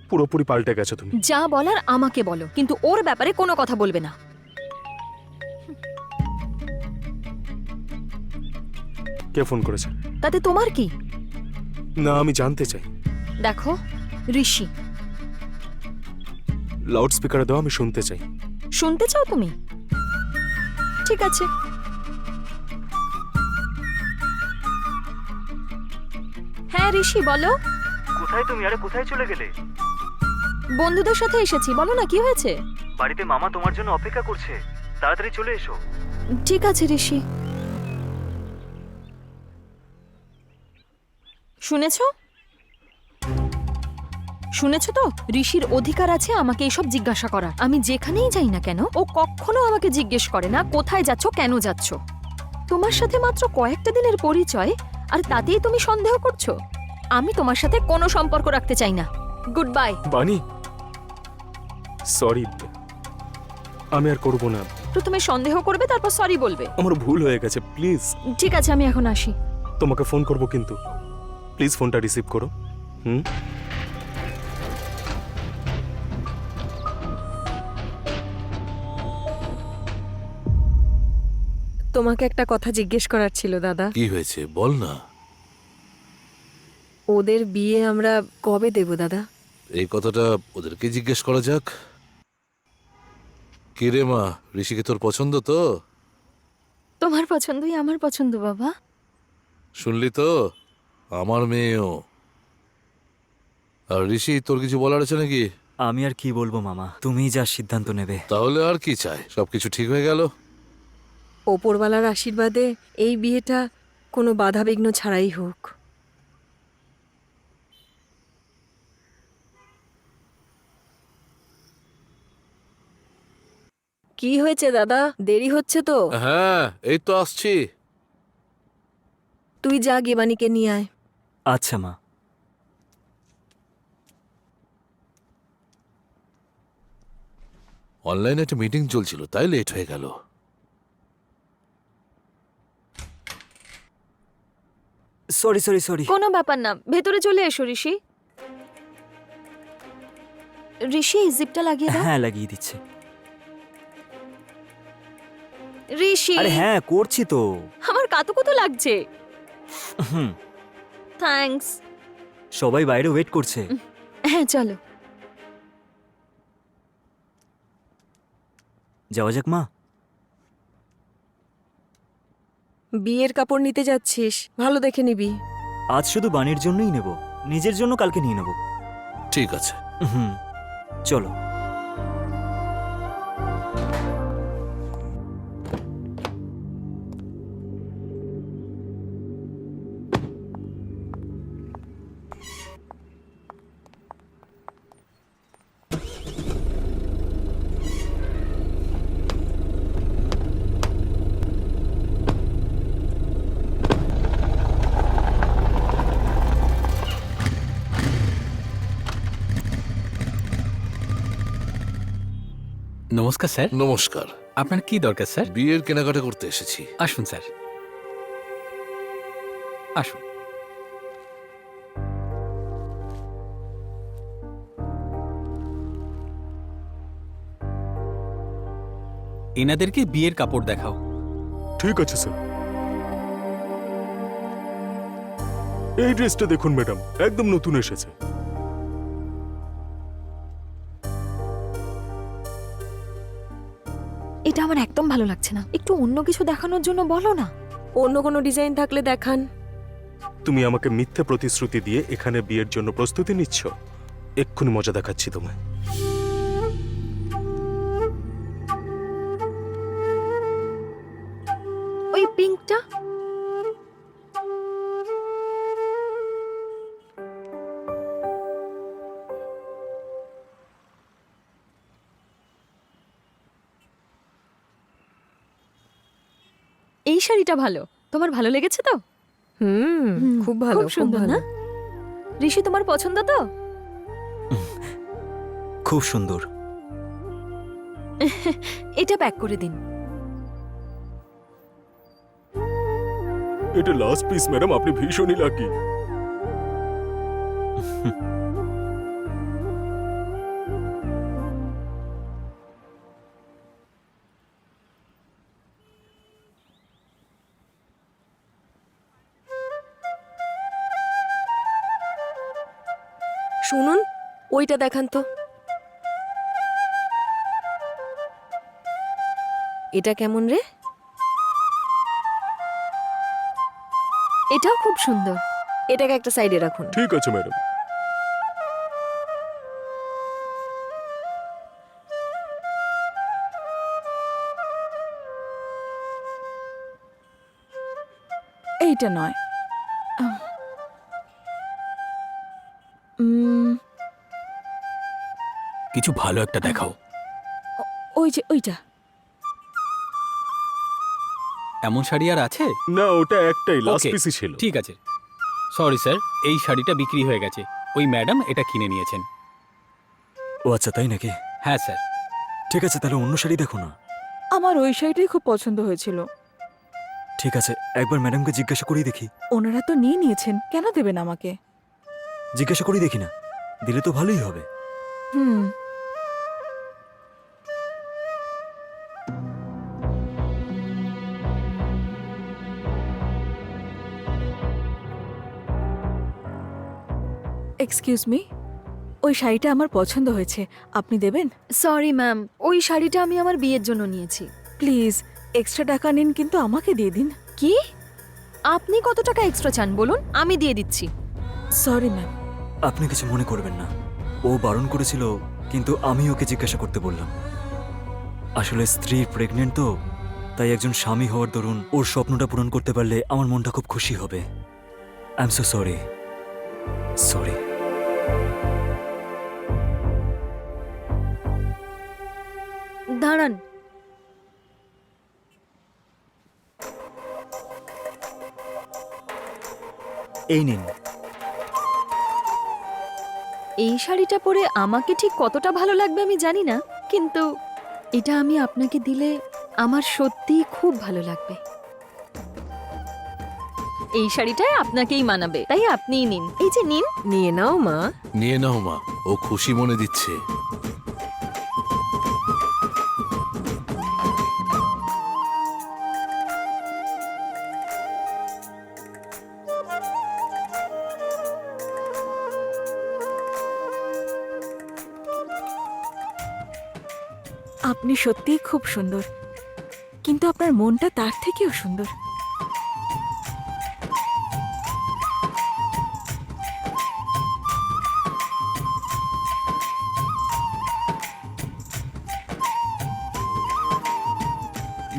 পুরোপুরি পাল্টে গেছো তুমি। যা বলার আমাকে বলো, কিন্তু ওর ব্যাপারে কোনো কথা বলবে না। কে ফোন করেছে? তাতে তোমার কি? না, আমি জানতে চাই। দেখো, ঋষি। লাউড স্পিকারে দাও, আমি শুনতে চাই। শুনতে চাও তুমি? ঠিক আছে। হ্যাঁ ঋষি, বলো। কোথায় তুমি? আরে কোথায় চলে গেলে? বন্ধুদের সাথে এসেছি। বলো না, কি হয়েছে? বাড়িতে মামা তোমার জন্য অপেক্ষা করছে, তাড়াতাড়ি চলে এসো। ঠিক আছে ঋষি। শুনেছো? শুনেছো তো? ঋষির অধিকার আছে আমাকে এসব জিজ্ঞাসা করার। আমি যেখানেই যাই না কেন, ও কখনো আমাকে জিজ্ঞেস করে না কোথায় যাচ্ছ, কেন যাচ্ছ। তোমার সাথে মাত্র কয়েকটা দিনের পরিচয়, আর তাতেই তুমি সন্দেহ করছো? আমি তোমার সাথে কোনো সম্পর্ক রাখতে চাই না। Good bye. বানি, সরি, আমি আর করবো না। প্রথমে সন্দেহ করবে, তারপর সরি বলবে। আমার ভুল হয়ে গেছে, প্লিজ। ঠিক আছে, আমি এখন আসি। তোমাকে ফোন করবো, কিন্তু প্লিজ ফোনটা রিসিভ করো। হুম? তোমাকে একটা কথা জিজ্ঞেস করার ছিল দাদা। কি হয়েছে বল না। ওদের বিয়ে আমরা কবে দেব দাদা? এই কথাটা ওদেরকে জিজ্ঞেস করা যাক। কি রে মা, ঋষিকে তোর পছন্দ তো? তোমার পছন্দই আমার পছন্দ বাবা। শুনলি তো, আমার মেয়েও। আর ঋষি, তোর কিছু বলার আছে নাকি? আমি আর কি বলবো মামা, তুমিই যা সিদ্ধান্ত নেবে। তাহলে আর কি চাই, সবকিছু ঠিক হয়ে গেল। ওপরওয়ালার আশীর্বাদে এই বিয়েটা কোনো বাধাবিঘ্ন ছাড়াই হোক। কি হয়েছে দাদা, দেরি হচ্ছে তো? হ্যাঁ, এই তো আসছি। তুই যা গেবানিকে নিয়ে আয়। আচ্ছা মা। অনলাইনে একটা মিটিং চলছিল, তাই লেট হয়ে গেল। Sorry sorry sorry. কোনো ব্যাপার না, ভেতরে চলে এসো ঋষি। ঋষি, এই জিপটা লাগিয়ে দাও। হ্যাঁ, লাগিয়ে দিচ্ছে। ঋষি, আরে হ্যাঁ, করছি তো। আমার কাতুকুতু লাগছে। হুম, থ্যাঙ্কস। সবাই বাইরে ওয়েট করছে। হ্যাঁ চলো। যাওয়া যাক মা। বিয়ের কাপড় নিতে যাচ্ছিস, ভালো দেখে নিবি। আজ শুধু বাণীর জন্যই নেব, নিজের জন্য কালকে নিয়ে নেব। ঠিক আছে। হুম, চলো। নমস্কার স্যার। নমস্কার। আপনার কি দরকার স্যার? বিয়ের কেনাকাটা করতে এসেছি। আসুন স্যার, আসুন। এনাদেরকে বিয়ের কাপড় দেখাও। ঠিক আছে স্যার। এই ড্রেসটা দেখুন ম্যাডাম, একদম নতুন এসেছে। এটা আমার একদম ভালো লাগছে না, একটু অন্য কিছু দেখানোর জন্য বলো না। অন্য কোনো ডিজাইন থাকলে দেখান। তুমি আমাকে মিথ্যে প্রতিশ্রুতি দিয়ে এখানে বিয়ের জন্য প্রস্তুতি নিচ্ছ। এক্ষুনি মজা দেখাচ্ছি তোমায়। ওই পিঙ্কটা। এই শাড়িটা ভালো, তোমার ভালো লেগেছে তো? হুম, খুব ভালো, খুব সুন্দর না? ঋষি, তোমার পছন্দ তো? খুব সুন্দর। এটা প্যাক করে দিন। এটা লাস্ট পিস ম্যাডাম, আপনি ভীষণই লাকি। শুনুন, ওইটা দেখান তো। এটা কেমন রে? এটাও খুব সুন্দর। এটাকে একটা সাইডে রাখুন। ঠিক আছে ম্যাডাম। এইটা নয়। কিছু ভালো একটা দেখাও। ওই যে ওইটা। এমন শাড়ি আর আছে? না, ওটা একটাই লাস্ট Okay, পিসই ছিল। ঠিক আছে। সরি স্যার, এই শাড়িটা বিক্রি হয়ে গেছে। ওই ম্যাডাম এটা কিনে নিয়েছেন। ও আচ্ছা, তাই নাকি? হ্যাঁ স্যার। ঠিক আছে, তাহলে অন্য শাড়ি দেখো না। আমার ওই শাড়িটাই খুব পছন্দ হয়েছিল। ঠিক আছে, একবার ম্যাডামকে জিজ্ঞাসা করেই দেখি। ওনারা তো নিয়ে নিয়েছেন, কেন দেবেন আমাকে? জিজ্ঞাসা করেই দেখি না, দিলে তো ভালোই হবে। হুম। এক্সকিউজ মি, ওই শাড়িটা আমার পছন্দ হয়েছে, আপনি দেবেন? সরি ম্যাম, ওই শাড়িটা আমি আমার বিয়ের জন্য নিয়েছি। প্লিজ এক্সট্রা টাকা নিন, কিন্তু আমাকে দিয়ে দিন। কি? আপনি কত টাকা এক্সট্রা চান বলুন, আমি দিয়ে দিচ্ছি। Sorry ma'am. আপনি কিছু মনে করবেন না, ও বারণ করেছিল, কিন্তু আমি ওকে জিজ্ঞাসা করতে বললাম। আসলে স্ত্রী প্রেগনেন্ট তো, তাই একজন স্বামী হওয়ার দরুন ওর স্বপ্নটা পূরণ করতে পারলে আমার মনটা খুব খুশি হবে। I am so sorry. Sorry. দাঁড়ান, এই নিন। এই শাড়িটা পরে আমাকে ঠিক কতটা ভালো লাগবে আমি জানি না, কিন্তু এটা আমি আপনাকে দিলে আমার সত্যিই খুব ভালো লাগবে। এই শাড়িটায় আপনাকেই মানাবে, তাই আপনিই নিন। এই যে নিন। নিয়ে নাও মা। নিয়ে নাও মা, ও খুশি মনে দিচ্ছে। আপনি সত্যিই খুব সুন্দর, কিন্তু আপনার মনটা তার থেকেও সুন্দর।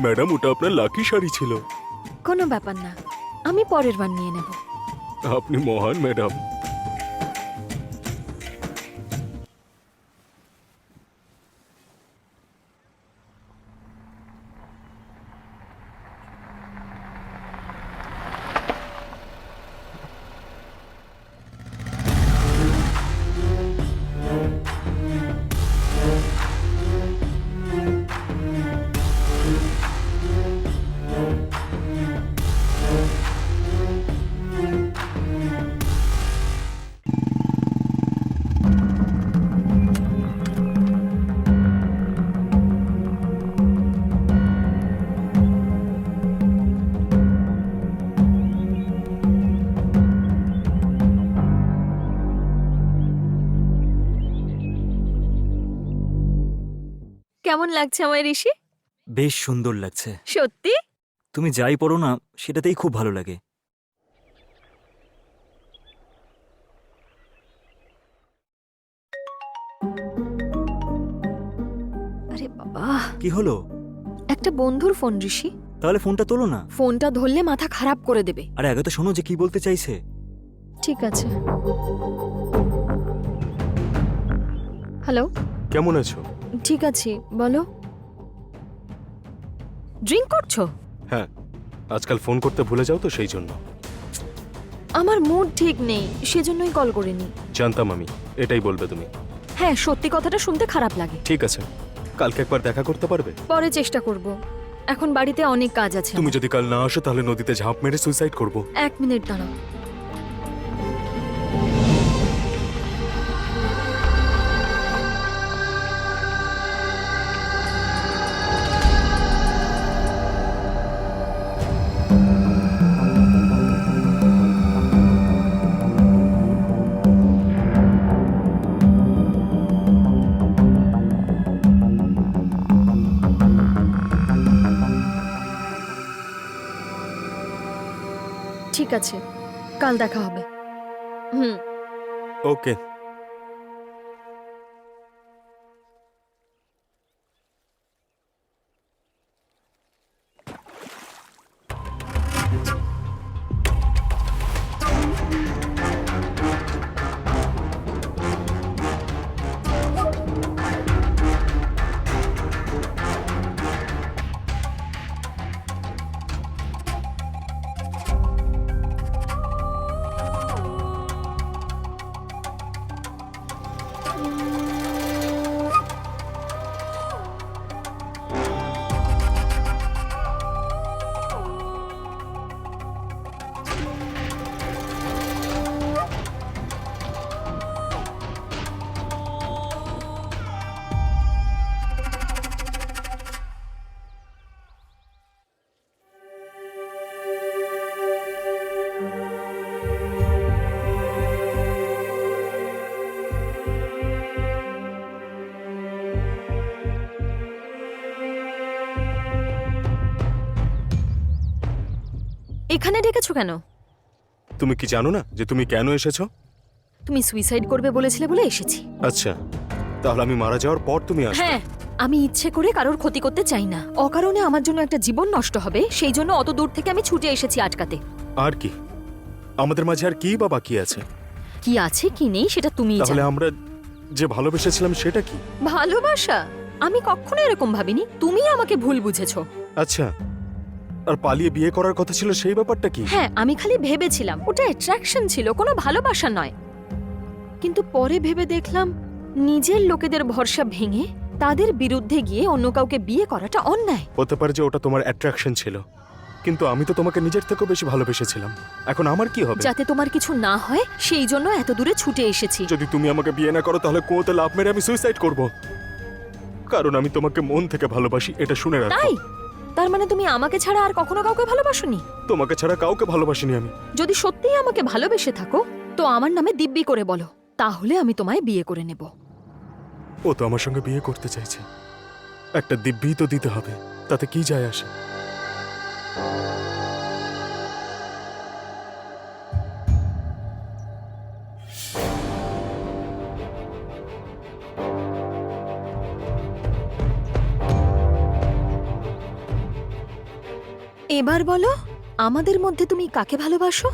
ম্যাডাম ওটা আপনার লাকি শাড়ি ছিল। কোনো ব্যাপার না, আমি পরের বার নিয়ে নেব। আপনি মহান ম্যাডাম। কেমন লাগছে আমার ঋষি? বেশ সুন্দর লাগছে। সত্যি? তুমি যাই পড়ো না সেটাতেই খুব ভালো লাগে। আরে বাবা, কি হলো? একটা বন্ধুর ফোন ঋষি। তাহলে ফোনটা তোলো না। ফোনটা ধরলে মাথা খারাপ করে দেবে। আরে আগে তো শোনো যে কি বলতে চাইছে। ঠিক আছে। হ্যালো, কেমন আছো? ঠিক আছি, বলো। ড্রিঙ্ক করছো? হ্যাঁ, আজকাল ফোন করতে ভুলে যাও তো সেই জন্য। আমার মুড ঠিক নেই, সেজন্যই কল করিনি। জানতাম আমি এটাই বলবে তুমি। হ্যাঁ, সত্যি কথাটা শুনতে খারাপ লাগে। ঠিক আছে, কালকে একবার দেখা করতে পারবে? পরে চেষ্টা করব, এখন বাড়িতে অনেক কাজ আছে। তুমি যদি কাল না আসো তাহলে নদীতে ঝাঁপ মেরে সুইসাইড করব। 1 মিনিট দাঁড়াও। ঠিক আছে, কাল দেখা হবে। হুম। ওকে। এখানে ডেকেছো কেন? তুমি কি জানো না যে তুমি কেন এসেছো? তুমি সুইসাইড করবে বলেছিলে বলে এসেছি। আচ্ছা, তাহলে আমি মারা যাওয়ার পর তুমি আসবে? হ্যাঁ, আমি ইচ্ছে করে কারোর ক্ষতি করতে চাই না। অকারণে আমার জন্য একটা জীবন নষ্ট হবে, সেই জন্য অত দূর থেকে আমি ছুটে এসেছি আটকাতে। আর কি আমাদের মাঝে আর কি বা বাকি আছে? কি আছে কি নেই সেটা তুমিই তাহলে জানো। আমরা যে ভালোবেসেছিলাম সেটা কি? ভালোবাসা? আমি কখনো এরকম ভাবিনি, তুমি আমাকে ভুল বুঝেছো। আচ্ছা, আর পালিয়ে বিয়ে করার কথা ছিল সেই ব্যাপারটা কি? হ্যাঁ, আমি খালি ভেবেছিলাম ওটা অ্যাট্রাকশন ছিল, কোনো ভালোবাসা নয়। কিন্তু পরে ভেবে দেখলাম নিজের লোকেদের ভরসা ভেঙে তাদের বিরুদ্ধে গিয়ে অন্য কাউকে বিয়ে করাটা অন্যায়। হতে পারে যে ওটা তোমার অ্যাট্রাকশন ছিল, কিন্তু আমি তো তোমাকে নিজের থেকেও বেশি ভালোবেসেছিলাম। এখন আমার কি হবে? যাতে তোমার কিছু না হয় সেই জন্য এত দূরে ছুটে এসেছি। যদি তুমি আমাকে বিয়ে না করো তাহলে কুয়োতে লাফ মেরে আমি সুইসাইড করব, কারণ আমি তোমাকে মন থেকে ভালোবাসি, এটা শুনে রাখো। তাই? তার মানে তুমি আমাকে ছাড়া আর কখনো কাউকে ভালোবাসোনি? তোমাকে ছাড়া কাউকে ভালোবাসিনি আমি। যদি সত্যিই আমাকে ভালোবেসে থাকো তো আমার নামে দিব্যি করে বলো, তাহলে আমি তোমায় বিয়ে করে নেব। ও তো আমার সঙ্গে বিয়ে করতে চাইছে, একটা দিব্যি তো দিতে হবে, তাতে কি যায় আসে? এবার বলো, আমাদের মধ্যে তুমি কাকে ভালোবাসো?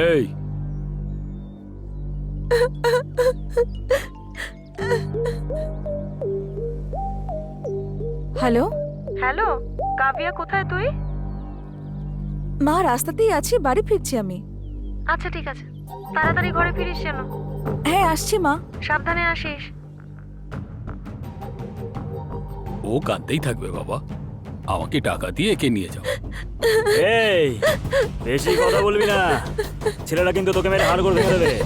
এই হ্যালো হ্যালো কাবিয়া, কোথায় তুই? মা, রাস্তাতেই আছি, বাড়ি ফিরছি আমি। আচ্ছা ঠিক আছে, তাড়াতাড়ি ঘরে ফিরিস যেন। হ্যাঁ, আসছি মা। সাবধানে আসিস। ও কাঁদতেই থাকবে বাবা, আমাকে টাকা দিয়ে একে নিয়ে যাও। এই বেশি কথা বলবি না, ছেলেরা কিন্তু তোকে মেরে হাড় করে ভেঙে দেবে।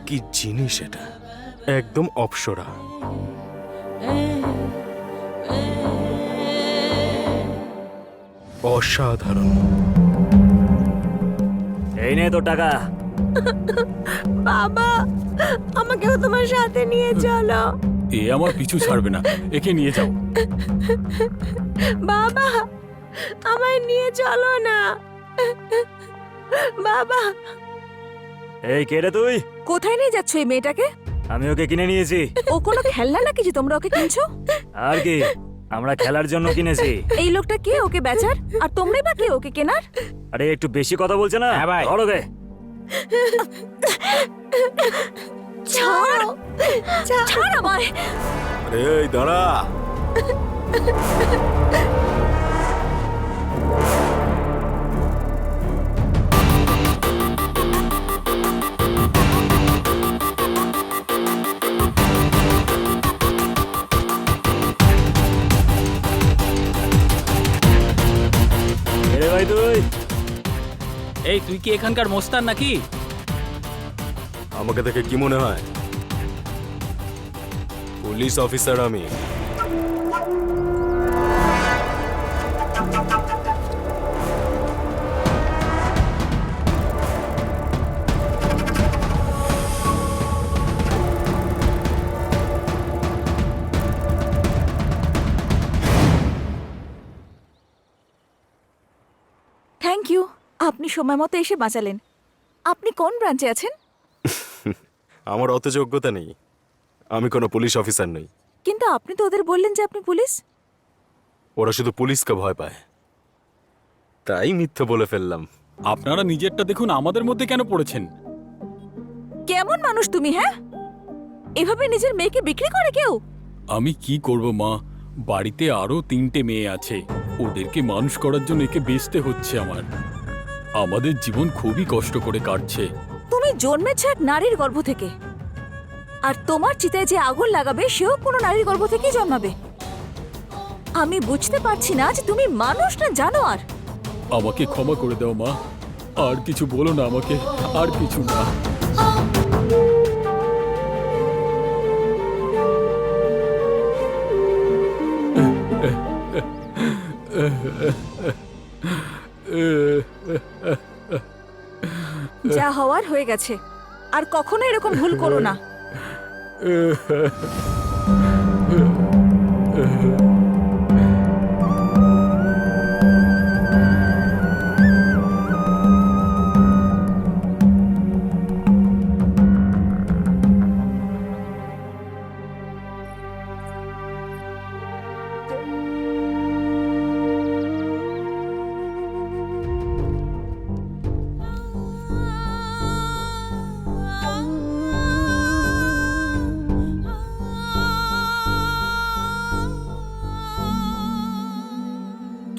কি জিনিস এটা, একদম অপসরা। অসাধারণ। এই নে তোর টাকা। বাবা, আমাকেও তোমার সাথে নিয়ে চলো। এ আমার পিছু ছাড়বে না, একে নিয়ে যাও। বাবা, আমায় নিয়ে চলো না। বাবা। এই কে রে তুই? কোথায় নিয়ে যাচ্ছ এই মেয়েটাকে? আমি ওকে কিনে নিয়েছি। ও কোনো খেলনা নাকি যে তোমরা ওকে কিনছো? আর কি, আমরা খেলার জন্য কিনেছি। এই লোকটা কে ওকে বেচার, আর তোমরাই বা কে ওকে কেনার? আরে একটু বেশি কথা বলছে না? হ্যাঁ ভাই। ধরো গে। ছাড়, ছাড় আমায়। এই দাঁড়া। রে ভাই তুই? এই তুই কি এখানকার মোস্তান নাকি? আমাকে দেখে কি মনে হয়? পুলিশ অফিসার আমি। থ্যাংক ইউ, আপনি সময় মতো এসে বাঁচালেন। আপনি কোন ব্রাঞ্চে আছেন? আমার অত যোগ্যতা নেই, আমি কোনো পুলিশ অফিসার নই। কিন্তু আপনি তো ওদের বললেন যে আপনি পুলিশ। ওরা শুধু পুলিশকে ভয় পায়, তাই মিথ্যে বলে ফেললাম। আপনারা নিজেরটা দেখুন, আমাদের মধ্যে কেন পড়েছেন? কেমন মানুষ তুমি, হ্যাঁ? এভাবে নিজের মেয়েকে বিক্রি করে কেউ? আমি কি করব মা, বাড়িতে আরো 3টে মেয়ে আছে, ওদেরকে মানুষ করার জন্য একে বেচতে হচ্ছে আমার। আমাদের জীবন খুবই কষ্ট করে কাটছে। তুমি জন্মেছ এক নারীর গর্ভ থেকে, আর তোমার চিতায় যে আগুন লাগাবে সেও কোনো নারীর গর্ভ থেকেই জন্মাবে। আমি বুঝতে পারছি না যে তুমি মানুষ না জানোয়ার। আমাকে ক্ষমা করে দাও মা, আর কিছু বলো না আমাকে, আর কিছু না। যা হওয়ার হয়ে গেছে, আর কখনো এরকম ভুল করো না।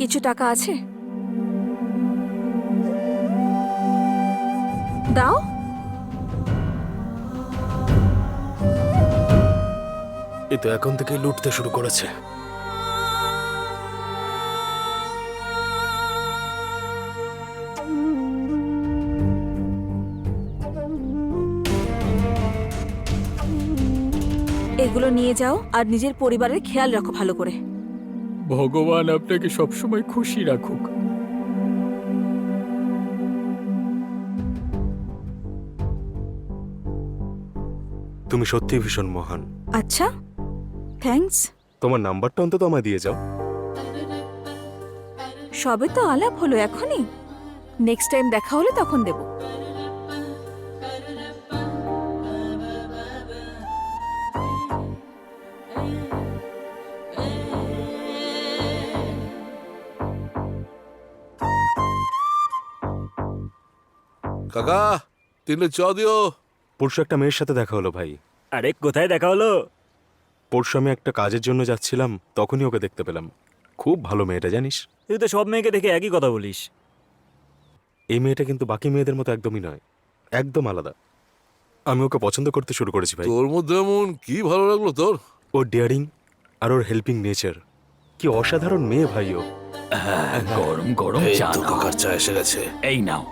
কিছু টাকা আছে? দাও। এ তো এখন থেকেই লুটতে শুরু করেছে। এগুলো নিয়ে যাও আর নিজের পরিবারের খেয়াল রাখো ভালো করে। ভগবান আপনাকে সবসময় খুশি রাখুক। তুমি সত্যি ভীষণ মহান। আচ্ছা, থ্যাঙ্কস। তোমার নাম্বারটা অন্তত আমায় দিয়ে যাও। সবে তো আলাপ হলো এখনই, নেক্সট টাইম দেখা হলে তখন দেব। কাকা 3 চ দিও। পরশু একটা মেয়ের সাথে দেখা হলো ভাই। আরে কোথায় দেখা হলো? পরশু আমি একটা কাজের জন্য যাচ্ছিলাম, তখনই ওকে দেখতে পেলাম। খুব ভালো মেয়েটা, জানিস? তুই তো সব মেয়েকে দেখে একই কথা বলিস। এই মেয়েটা কিন্তু বাকি মেয়েদের মতো একদমই নয়, একদম আলাদা। আমি ওকে পছন্দ করতে শুরু করেছি ভাই। তোর মধ্যে এমন কি ভালো লাগলো তোর? ওর ডেয়ারিং আর ওর হেল্পিং নেচার, কি অসাধারণ মেয়ে ভাই ও। গরম গরম এই চা তো নাও। কাকার চা এসে গেছে। এই নাও।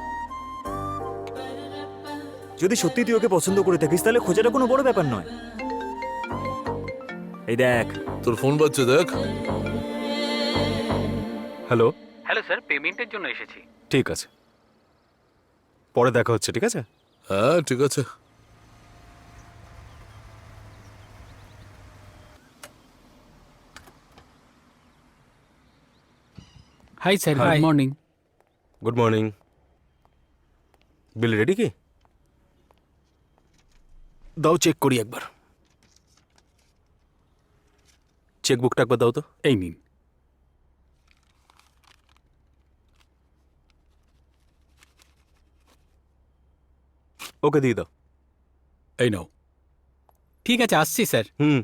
যদি সত্যি তুই ওকে পছন্দ করে থাকিস তাহলে খোঁজাটা কোনো বড় ব্যাপার নয়। এই দেখ, তোর ফোন বাজছে দেখ। হ্যালো, হ্যালো স্যার, পেমেন্টের জন্য এসেছি। ঠিক আছে, পরে দেখা হচ্ছে, ঠিক আছে? হ্যাঁ ঠিক আছে। Hi sir, Hi. Good morning. Good morning. Bill ready কি? দাও চেক করি একবার। চেকবুকটা একবার দাও তো। এই নিন। ওকে দিয়ে দাও। এই নাও। ঠিক আছে, আসছি স্যার। হুম।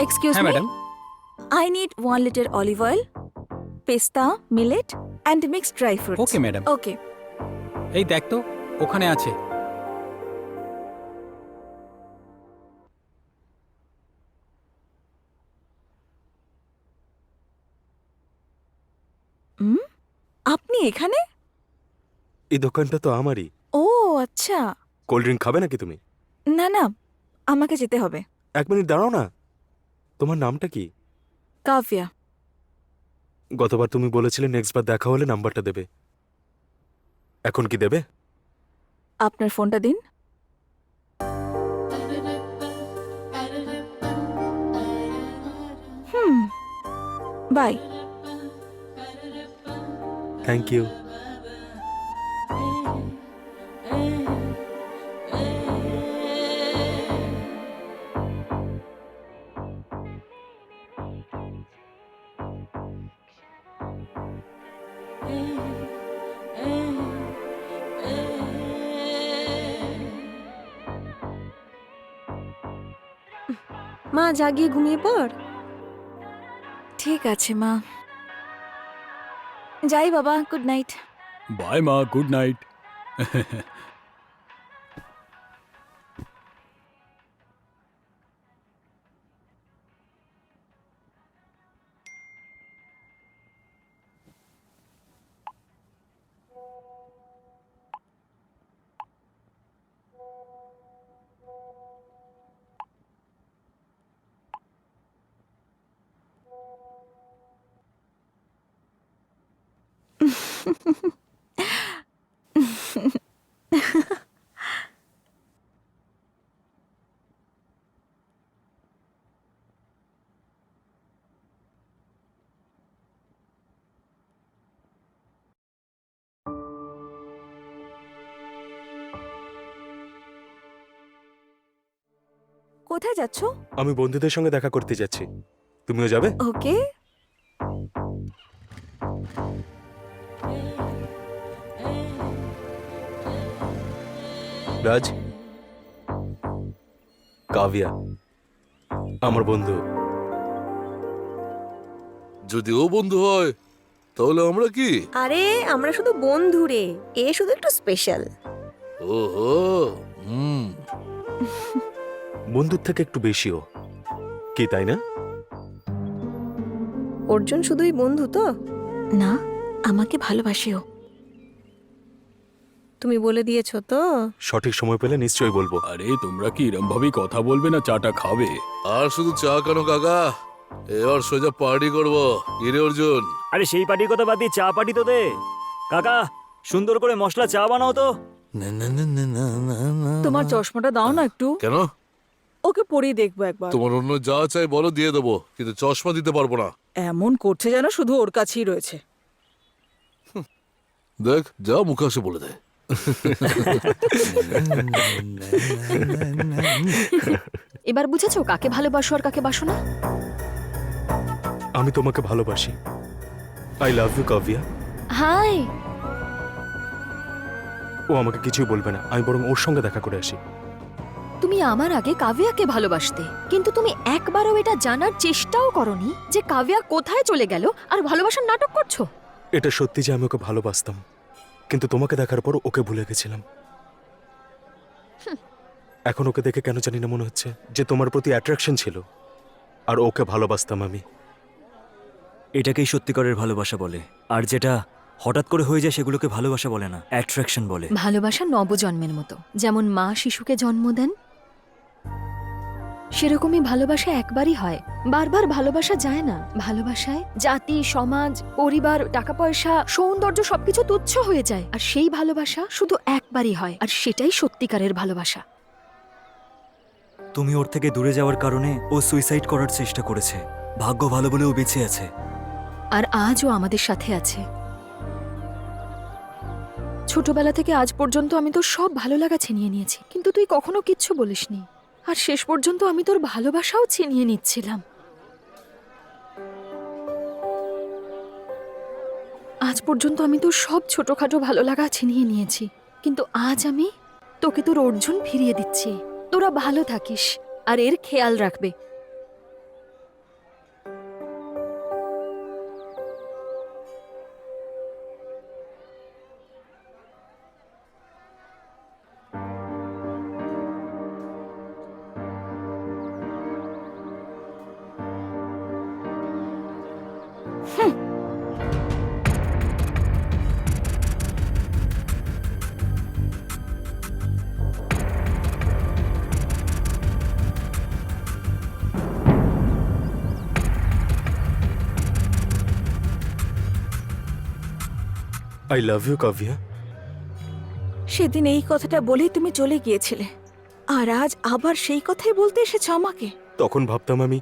এক্সকিউজ হ্যাঁ me, madam. I need 1 liter olive oil, pista, millet and mixed dry fruits. Okay madam. Okay. এই দেখ তো, ওখানে আছে। আপনি এখানে? এই দোকানটা তো আমারই। ও আচ্ছা। কোল্ড ড্রিঙ্ক খাবে নাকি তুমি? না না, আমাকে যেতে হবে। 1 মিনিট দাঁড়াও না। তোমার নামটা কি? কাভিয়া। গতবার তুমি বলেছিলে নেক্সট বার দেখা হলে নাম্বারটা দেবে। এখন কি দেবে? আপনার ফোনটা দিন। বাই। Thank you. মা জাগিয়ে ঘুমিয়ে পড়। ঠিক আছে মা, যাই বাবা, গুড নাইট। বাই মা, গুড নাইট। কোথায় যাচ্ছ? আমি বন্ধুদের সঙ্গে দেখা করতে যাচ্ছি, তুমিও যাবে? ওকে। রাজ, কাভিয়া আমার বন্ধু। যদি ও বন্ধু হয় তাহলে আমরা কি? আরে আমরা শুধু বন্ধু রে, এ শুধু একটু স্পেশাল। ওহো, হুম। বন্ধুর থেকে একটু বেশিও কি, তাই না? অর্জুন শুধুই বন্ধু তো? না, আমাকে ভালোবাসেও। তুমি বলে দিয়েছো তো? সঠিক সময় পেলে নিশ্চয়ই বলবো। আরে তোমরা কি এরম ভাবেই কথা বলবে না চাটা খাবে? আর শুধু চা কেন কাকা, এবার সোজা পার্টি করবো। কিরে অর্জুন? আরে সেই পার্টির কথা বাদ দিয়ে চা পার্টি তো দে। কাকা, সুন্দর করে মশলা চা বানাও তো। তোমার চশমাটা দাও না একটু, কেন? ওকে পরিয়ে দেখবো একবার। তোমার অন্য যা চাই বলো, দিয়ে দেবো, কিন্তু চশমা দিতে পারবো না। এমন করছে যেন শুধু ওর কাছেই রয়েছে। দেখ, যা মুখে আসে বলে দেয়। এবার বুঝেছো কাকে ভালোবাসো আর কাকে বাসো না? আমি তোমাকে ভালোবাসি। I love you Kavya. Hi. ও আমাকে কিছুই বলবে না, আমি বরং ওর সঙ্গে দেখা করে আসি। তুমি আমার আগে কাভিয়াকে ভালোবাসতে, কিন্তু তুমি একবারও এটা জানার চেষ্টাও করনি যে কাভিয়া কোথায় চলে গেল আর ভালোবাসার নাটক করছো। এটা সত্যি যে আমি ওকে ভালোবাসতাম, কিন্তু তোমাকে দেখার পর ওকে ভুলে গেছিলাম। এখন ওকে দেখে কেন জানি না মনে হচ্ছে যে তোমার প্রতি অ্যাট্রাকশন ছিল, আর ওকে ভালোবাসতাম আমি। এটাকেই সত্যিকারের ভালোবাসা বলে, আর যেটা হঠাৎ করে হয়ে যায় সেগুলোকে ভালোবাসা বলে না, অ্যাট্রাকশন বলে। ভালোবাসা নবজন্মের মতো, যেমন মা শিশুকে জন্ম দেন সেরকমই ভালোবাসা একবারই হয়, বারবার ভালোবাসা যায় না। ভালোবাসায় জাতি, সমাজ, পরিবার, টাকা পয়সা, সৌন্দর্য সবকিছু তুচ্ছ হয়ে যায়, আর সেই ভালোবাসা শুধু একবারই হয়, আর সেটাই সত্যিকারের ভালোবাসা। তুমি ওর থেকে দূরে যাওয়ার কারণে ও সুইসাইড করার চেষ্টা করেছে। ভাগ্য ভালো বলে ও বেঁচে আছে। আর আজও আমাদের সাথে আছে। ছোটবেলা থেকে আজ পর্যন্ত আমি তোর সব ভালো লাগা ছিনিয়ে নিয়েছি, কিন্তু তুই কখনো কিচ্ছু বলিসনি। আর শেষ পর্যন্ত আমি তোর ভালোবাসাও ছিনিয়ে নিচ্ছিলাম। আজ পর্যন্ত আমি তোর সব ছোটখাটো ভালো লাগা ছিনিয়ে নিয়েছি, কিন্তু আজ আমি তোকে তোর অর্জুন ফিরিয়ে দিচ্ছি। তোরা ভালো থাকিস আর এর খেয়াল রাখবে। I love you Kavya. সেদিন এই কথাটা বলেই তুমি চলে গিয়েছিলে, আর আজ আবার সেই কথাই বলতে এসেছো আমাকে। তখন ভাবতাম আমি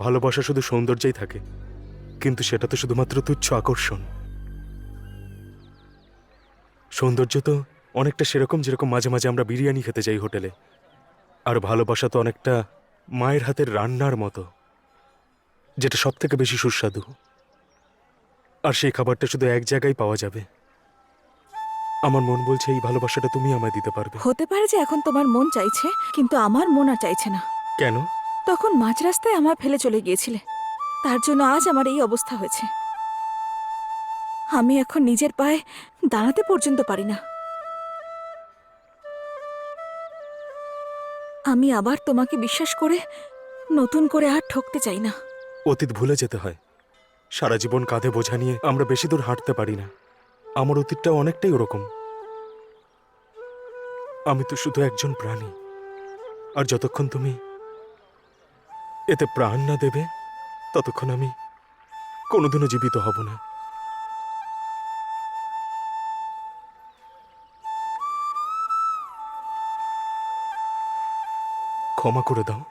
ভালোবাসা শুধু সৌন্দর্যেই থাকে, কিন্তু সেটা তো শুধুমাত্র তুচ্ছ আকর্ষণ। সৌন্দর্য তো অনেকটা সেরকম যেরকম মাঝে মাঝে আমরা বিরিয়ানি খেতে যাই হোটেলে, আর ভালোবাসা তো অনেকটা মায়ের হাতের রান্নার মতো, যেটা সব থেকে বেশি সুস্বাদু। আর সেই খাবারটা শুধু এক জায়গায় পাওয়া যাবে। আমার মন বলছে এই ভালোবাসাটা তুমি আমায় দিতে পারবে। হতে পারে যে এখন তোমার মন চাইছে, কিন্তু আমার মন আর চাইছে না। কেন? তখন মাঝ রাস্তায় আমার ফেলে চলে গিয়েছিলে, তার জন্য আজ আমার এই অবস্থা হয়েছে। আমি এখন নিজের পায়ে দাঁড়াতে পর্যন্ত পারি না। আমি আবার তোমাকে বিশ্বাস করে নতুন করে আর ঠকতে চাই না। অতীত ভুলে যেতে হয়। সারা জীবন কাঁধে বোঝা নিয়ে আমরা বেশি দূর হাঁটতে পারি না। আমার অতীতটা অনেকটাই ওরকম। আমি তো শুধু একজন প্রাণী, আর যতক্ষণ তুমি এতে প্রাণ না দেবে ততক্ষণ আমি কোনোদিনও জীবিত হব না। ক্ষমা করে দাও।